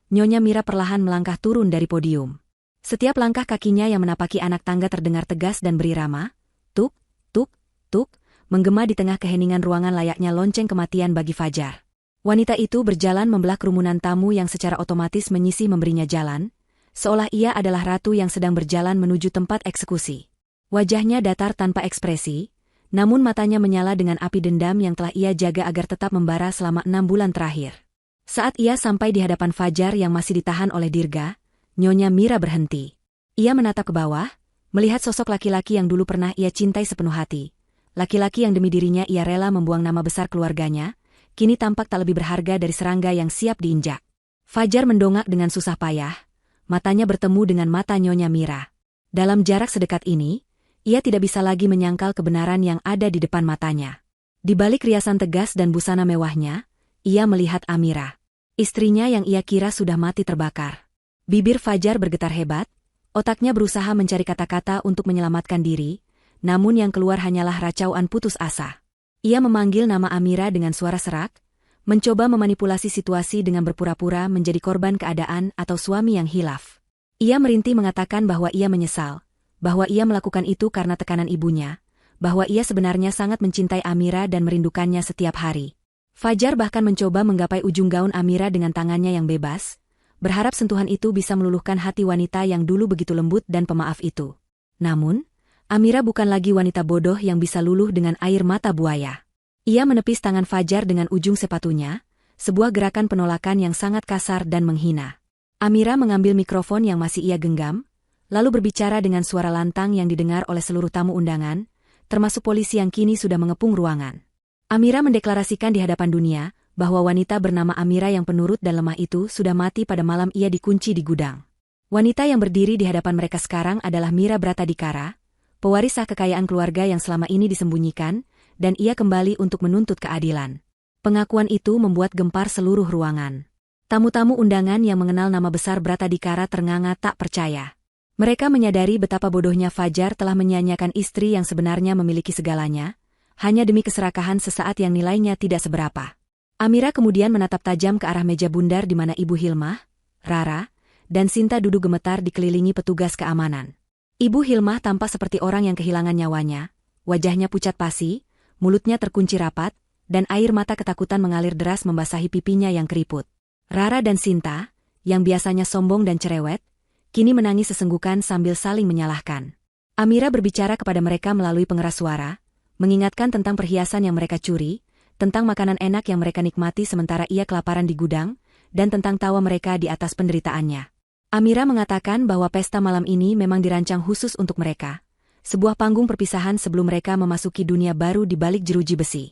A: Nyonya Mira perlahan melangkah turun dari podium. Setiap langkah kakinya yang menapaki anak tangga terdengar tegas dan berirama, tuk, tuk, tuk, menggema di tengah keheningan ruangan layaknya lonceng kematian bagi Fajar. Wanita itu berjalan membelah kerumunan tamu yang secara otomatis menyisih memberinya jalan, seolah ia adalah ratu yang sedang berjalan menuju tempat eksekusi. Wajahnya datar tanpa ekspresi, namun matanya menyala dengan api dendam yang telah ia jaga agar tetap membara selama 6 bulan terakhir. Saat ia sampai di hadapan Fajar yang masih ditahan oleh Dirga, Nyonya Mira berhenti. Ia menatap ke bawah, melihat sosok laki-laki yang dulu pernah ia cintai sepenuh hati. Laki-laki yang demi dirinya ia rela membuang nama besar keluarganya, kini tampak tak lebih berharga dari serangga yang siap diinjak. Fajar mendongak dengan susah payah, matanya bertemu dengan mata Nyonya Mira. Dalam jarak sedekat ini, ia tidak bisa lagi menyangkal kebenaran yang ada di depan matanya. Di balik riasan tegas dan busana mewahnya, ia melihat Amira. Istrinya yang ia kira sudah mati terbakar. Bibir Fajar bergetar hebat, otaknya berusaha mencari kata-kata untuk menyelamatkan diri, namun yang keluar hanyalah racauan putus asa. Ia memanggil nama Amira dengan suara serak, mencoba memanipulasi situasi dengan berpura-pura menjadi korban keadaan atau suami yang hilaf. Ia merintih mengatakan bahwa ia menyesal, bahwa ia melakukan itu karena tekanan ibunya, bahwa ia sebenarnya sangat mencintai Amira dan merindukannya setiap hari. Fajar bahkan mencoba menggapai ujung gaun Amira dengan tangannya yang bebas, berharap sentuhan itu bisa meluluhkan hati wanita yang dulu begitu lembut dan pemaaf itu. Namun, Amira bukan lagi wanita bodoh yang bisa luluh dengan air mata buaya. Ia menepis tangan Fajar dengan ujung sepatunya, sebuah gerakan penolakan yang sangat kasar dan menghina. Amira mengambil mikrofon yang masih ia genggam, lalu berbicara dengan suara lantang yang didengar oleh seluruh tamu undangan, termasuk polisi yang kini sudah mengepung ruangan. Amira mendeklarasikan di hadapan dunia, bahwa wanita bernama Amira yang penurut dan lemah itu sudah mati pada malam ia dikunci di gudang. Wanita yang berdiri di hadapan mereka sekarang adalah Mira Bratadikara, pewaris sah kekayaan keluarga yang selama ini disembunyikan, dan ia kembali untuk menuntut keadilan. Pengakuan itu membuat gempar seluruh ruangan. Tamu-tamu undangan yang mengenal nama besar Bratadikara ternganga tak percaya. Mereka menyadari betapa bodohnya Fajar telah menyanyiakan istri yang sebenarnya memiliki segalanya, hanya demi keserakahan sesaat yang nilainya tidak seberapa. Amira kemudian menatap tajam ke arah meja bundar di mana Ibu Hilmah, Rara, dan Sinta duduk gemetar dikelilingi petugas keamanan. Ibu Hilmah tampak seperti orang yang kehilangan nyawanya, wajahnya pucat pasi, mulutnya terkunci rapat, dan air mata ketakutan mengalir deras membasahi pipinya yang keriput. Rara dan Sinta, yang biasanya sombong dan cerewet, kini menangis sesenggukan sambil saling menyalahkan. Amira berbicara kepada mereka melalui pengeras suara, mengingatkan tentang perhiasan yang mereka curi, tentang makanan enak yang mereka nikmati sementara ia kelaparan di gudang, dan tentang tawa mereka di atas penderitaannya. Amira mengatakan bahwa pesta malam ini memang dirancang khusus untuk mereka. Sebuah panggung perpisahan sebelum mereka memasuki dunia baru di balik jeruji besi.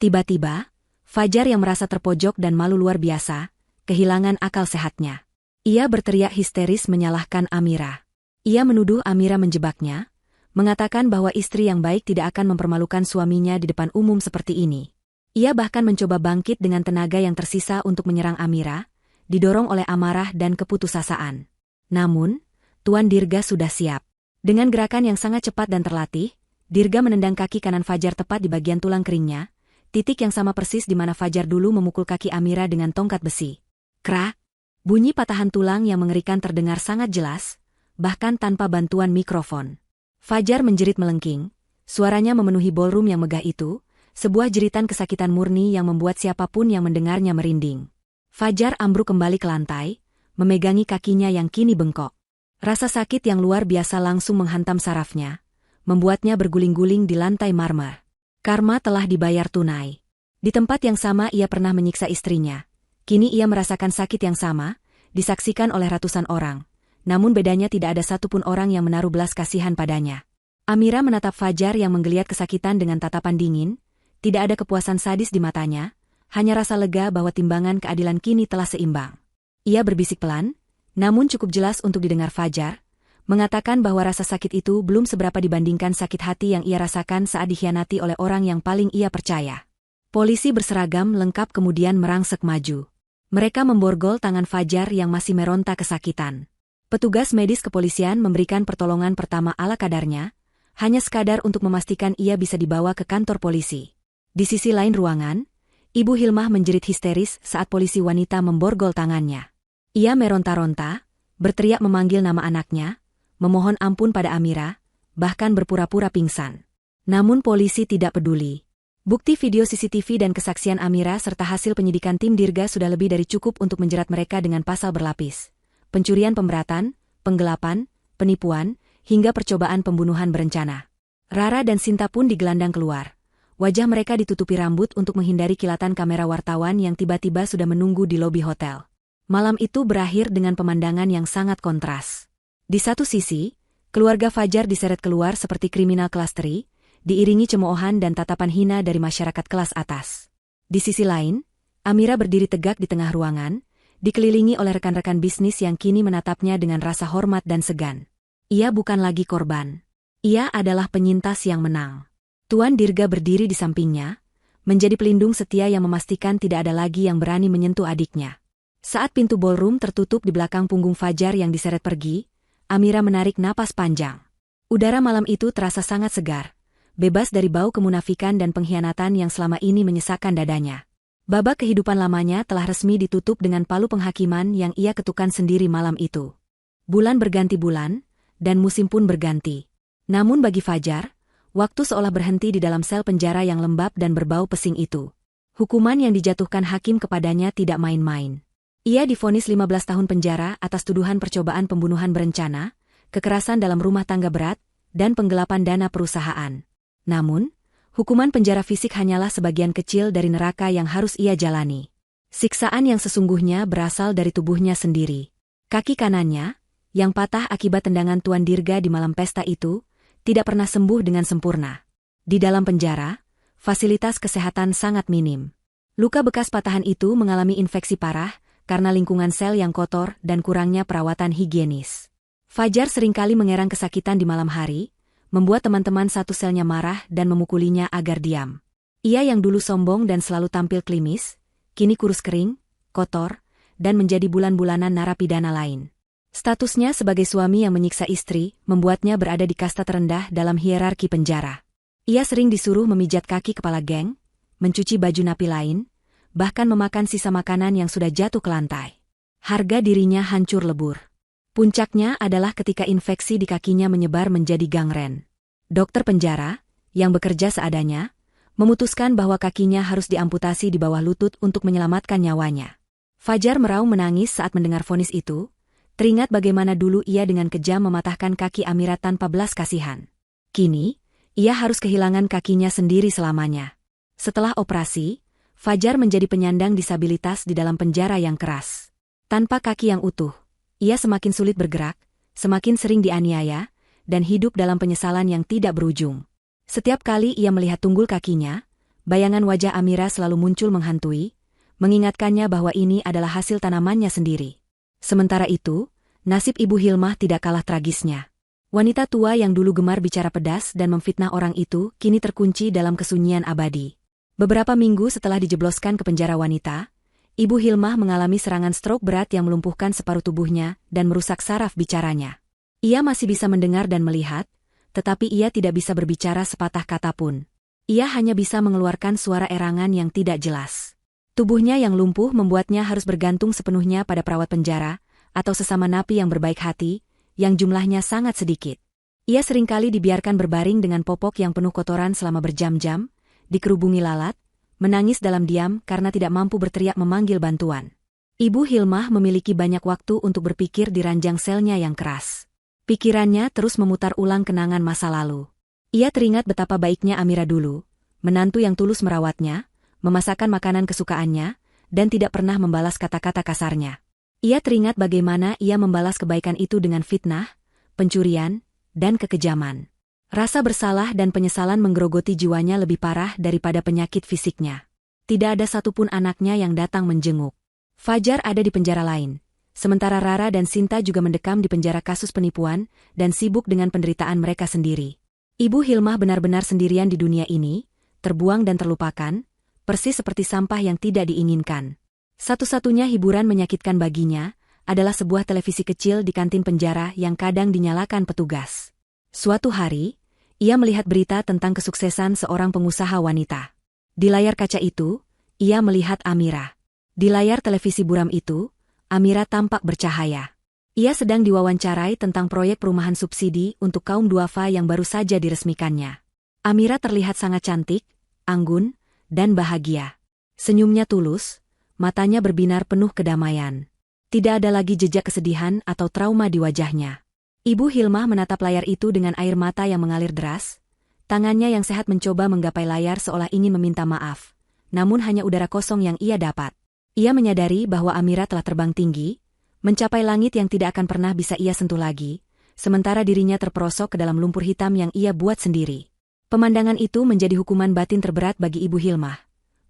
A: Tiba-tiba, Fajar yang merasa terpojok dan malu luar biasa, kehilangan akal sehatnya. Ia berteriak histeris menyalahkan Amira. Ia menuduh Amira menjebaknya, mengatakan bahwa istri yang baik tidak akan mempermalukan suaminya di depan umum seperti ini. Ia bahkan mencoba bangkit dengan tenaga yang tersisa untuk menyerang Amira, didorong oleh amarah dan keputusasaan. Namun, Tuan Dirga sudah siap. Dengan gerakan yang sangat cepat dan terlatih, Dirga menendang kaki kanan Fajar tepat di bagian tulang keringnya, titik yang sama persis di mana Fajar dulu memukul kaki Amira dengan tongkat besi. Krak! Bunyi patahan tulang yang mengerikan terdengar sangat jelas, bahkan tanpa bantuan mikrofon. Fajar menjerit melengking, suaranya memenuhi ballroom yang megah itu, sebuah jeritan kesakitan murni yang membuat siapapun yang mendengarnya merinding. Fajar ambruk kembali ke lantai, memegangi kakinya yang kini bengkok. Rasa sakit yang luar biasa langsung menghantam sarafnya, membuatnya berguling-guling di lantai marmer. Karma telah dibayar tunai. Di tempat yang sama ia pernah menyiksa istrinya. Kini ia merasakan sakit yang sama, disaksikan oleh ratusan orang. Namun bedanya tidak ada satupun orang yang menaruh belas kasihan padanya. Amira menatap Fajar yang menggeliat kesakitan dengan tatapan dingin, tidak ada kepuasan sadis di matanya, hanya rasa lega bahwa timbangan keadilan kini telah seimbang. Ia berbisik pelan, namun cukup jelas untuk didengar Fajar, mengatakan bahwa rasa sakit itu belum seberapa dibandingkan sakit hati yang ia rasakan saat dikhianati oleh orang yang paling ia percaya. Polisi berseragam lengkap kemudian merangsek maju. Mereka memborgol tangan Fajar yang masih meronta kesakitan. Petugas medis kepolisian memberikan pertolongan pertama ala kadarnya, hanya sekadar untuk memastikan ia bisa dibawa ke kantor polisi. Di sisi lain ruangan, Ibu Hilmah menjerit histeris saat polisi wanita memborgol tangannya. Ia meronta-ronta, berteriak memanggil nama anaknya, memohon ampun pada Amira, bahkan berpura-pura pingsan. Namun polisi tidak peduli. Bukti video CCTV dan kesaksian Amira serta hasil penyidikan tim Dirga sudah lebih dari cukup untuk menjerat mereka dengan pasal berlapis. Pencurian pemberatan, penggelapan, penipuan, hingga percobaan pembunuhan berencana. Rara dan Sinta pun digelandang keluar. Wajah mereka ditutupi rambut untuk menghindari kilatan kamera wartawan yang tiba-tiba sudah menunggu di lobi hotel. Malam itu berakhir dengan pemandangan yang sangat kontras. Di satu sisi, keluarga Fajar diseret keluar seperti kriminal kelas teri, diiringi cemoohan dan tatapan hina dari masyarakat kelas atas. Di sisi lain, Amira berdiri tegak di tengah ruangan, dikelilingi oleh rekan-rekan bisnis yang kini menatapnya dengan rasa hormat dan segan. Ia bukan lagi korban. Ia adalah penyintas yang menang. Tuan Dirga berdiri di sampingnya, menjadi pelindung setia yang memastikan tidak ada lagi yang berani menyentuh adiknya. Saat pintu ballroom tertutup di belakang punggung Fajar yang diseret pergi, Amira menarik napas panjang. Udara malam itu terasa sangat segar, bebas dari bau kemunafikan dan pengkhianatan yang selama ini menyesakkan dadanya. Babak kehidupan lamanya telah resmi ditutup dengan palu penghakiman yang ia ketukkan sendiri malam itu. Bulan berganti bulan, dan musim pun berganti. Namun bagi Fajar, waktu seolah berhenti di dalam sel penjara yang lembab dan berbau pesing itu. Hukuman yang dijatuhkan hakim kepadanya tidak main-main. Ia divonis 15 tahun penjara atas tuduhan percobaan pembunuhan berencana, kekerasan dalam rumah tangga berat, dan penggelapan dana perusahaan. Namun, hukuman penjara fisik hanyalah sebagian kecil dari neraka yang harus ia jalani. Siksaan yang sesungguhnya berasal dari tubuhnya sendiri. Kaki kanannya, yang patah akibat tendangan Tuan Dirga di malam pesta itu, tidak pernah sembuh dengan sempurna. Di dalam penjara, fasilitas kesehatan sangat minim. Luka bekas patahan itu mengalami infeksi parah karena lingkungan sel yang kotor dan kurangnya perawatan higienis. Fajar seringkali mengerang kesakitan di malam hari, membuat teman-teman satu selnya marah dan memukulinya agar diam. Ia yang dulu sombong dan selalu tampil klimis, kini kurus kering, kotor, dan menjadi bulan-bulanan narapidana lain. Statusnya sebagai suami yang menyiksa istri membuatnya berada di kasta terendah dalam hierarki penjara. Ia sering disuruh memijat kaki kepala geng, mencuci baju napi lain, bahkan memakan sisa makanan yang sudah jatuh ke lantai. Harga dirinya hancur lebur. Puncaknya adalah ketika infeksi di kakinya menyebar menjadi gangren. Dokter penjara, yang bekerja seadanya, memutuskan bahwa kakinya harus diamputasi di bawah lutut untuk menyelamatkan nyawanya. Fajar meraung menangis saat mendengar vonis itu, teringat bagaimana dulu ia dengan kejam mematahkan kaki Amira tanpa belas kasihan. Kini, ia harus kehilangan kakinya sendiri selamanya. Setelah operasi, Fajar menjadi penyandang disabilitas di dalam penjara yang keras. Tanpa kaki yang utuh, ia semakin sulit bergerak, semakin sering dianiaya, dan hidup dalam penyesalan yang tidak berujung. Setiap kali ia melihat tunggul kakinya, bayangan wajah Amira selalu muncul menghantui, mengingatkannya bahwa ini adalah hasil tanamannya sendiri. Sementara itu, nasib Ibu Hilmah tidak kalah tragisnya. Wanita tua yang dulu gemar bicara pedas dan memfitnah orang itu kini terkunci dalam kesunyian abadi. Beberapa minggu setelah dijebloskan ke penjara wanita, Ibu Hilmah mengalami serangan stroke berat yang melumpuhkan separuh tubuhnya dan merusak saraf bicaranya. Ia masih bisa mendengar dan melihat, tetapi ia tidak bisa berbicara sepatah kata pun. Ia hanya bisa mengeluarkan suara erangan yang tidak jelas. Tubuhnya yang lumpuh membuatnya harus bergantung sepenuhnya pada perawat penjara, atau sesama napi yang berbaik hati, yang jumlahnya sangat sedikit. Ia seringkali dibiarkan berbaring dengan popok yang penuh kotoran selama berjam-jam, dikerubungi lalat, menangis dalam diam karena tidak mampu berteriak memanggil bantuan. Ibu Hilmah memiliki banyak waktu untuk berpikir di ranjang selnya yang keras. Pikirannya terus memutar ulang kenangan masa lalu. Ia teringat betapa baiknya Amira dulu, menantu yang tulus merawatnya, memasakkan makanan kesukaannya, dan tidak pernah membalas kata-kata kasarnya. Ia teringat bagaimana ia membalas kebaikan itu dengan fitnah, pencurian, dan kekejaman. Rasa bersalah dan penyesalan menggerogoti jiwanya lebih parah daripada penyakit fisiknya. Tidak ada satupun anaknya yang datang menjenguk. Fajar ada di penjara lain, sementara Rara dan Sinta juga mendekam di penjara kasus penipuan dan sibuk dengan penderitaan mereka sendiri. Ibu Hilmah benar-benar sendirian di dunia ini, terbuang dan terlupakan, persis seperti sampah yang tidak diinginkan. Satu-satunya hiburan menyakitkan baginya adalah sebuah televisi kecil di kantin penjara yang kadang dinyalakan petugas. Suatu hari, ia melihat berita tentang kesuksesan seorang pengusaha wanita. Di layar kaca itu, ia melihat Amira. Di layar televisi buram itu, Amira tampak bercahaya. Ia sedang diwawancarai tentang proyek perumahan subsidi untuk kaum duafa yang baru saja diresmikannya. Amira terlihat sangat cantik, anggun, dan bahagia. Senyumnya tulus, matanya berbinar penuh kedamaian. Tidak ada lagi jejak kesedihan atau trauma di wajahnya. Ibu Hilmah menatap layar itu dengan air mata yang mengalir deras. Tangannya yang sehat mencoba menggapai layar seolah ingin meminta maaf. Namun hanya udara kosong yang ia dapat. Ia menyadari bahwa Amira telah terbang tinggi, mencapai langit yang tidak akan pernah bisa ia sentuh lagi, sementara dirinya terperosok ke dalam lumpur hitam yang ia buat sendiri. Pemandangan itu menjadi hukuman batin terberat bagi Ibu Hilmah.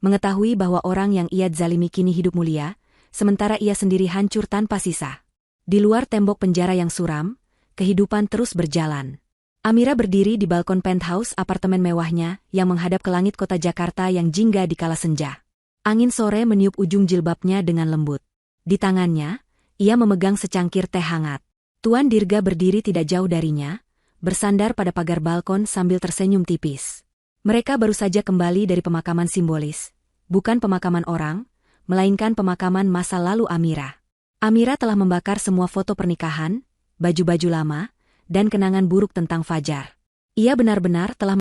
A: Mengetahui bahwa orang yang ia zalimi kini hidup mulia, sementara ia sendiri hancur tanpa sisa. Di luar tembok penjara yang suram, kehidupan terus berjalan. Amira berdiri di balkon penthouse apartemen mewahnya yang menghadap ke langit kota Jakarta yang jingga di kala senja. Angin sore meniup ujung jilbabnya dengan lembut. Di tangannya, ia memegang secangkir teh hangat. Tuan Dirga berdiri tidak jauh darinya, bersandar pada pagar balkon sambil tersenyum tipis. Mereka baru saja kembali dari pemakaman simbolis, bukan pemakaman orang, melainkan pemakaman masa lalu Amira. Amira telah membakar semua foto pernikahan, baju-baju lama, dan kenangan buruk tentang Fajar. Ia benar-benar telah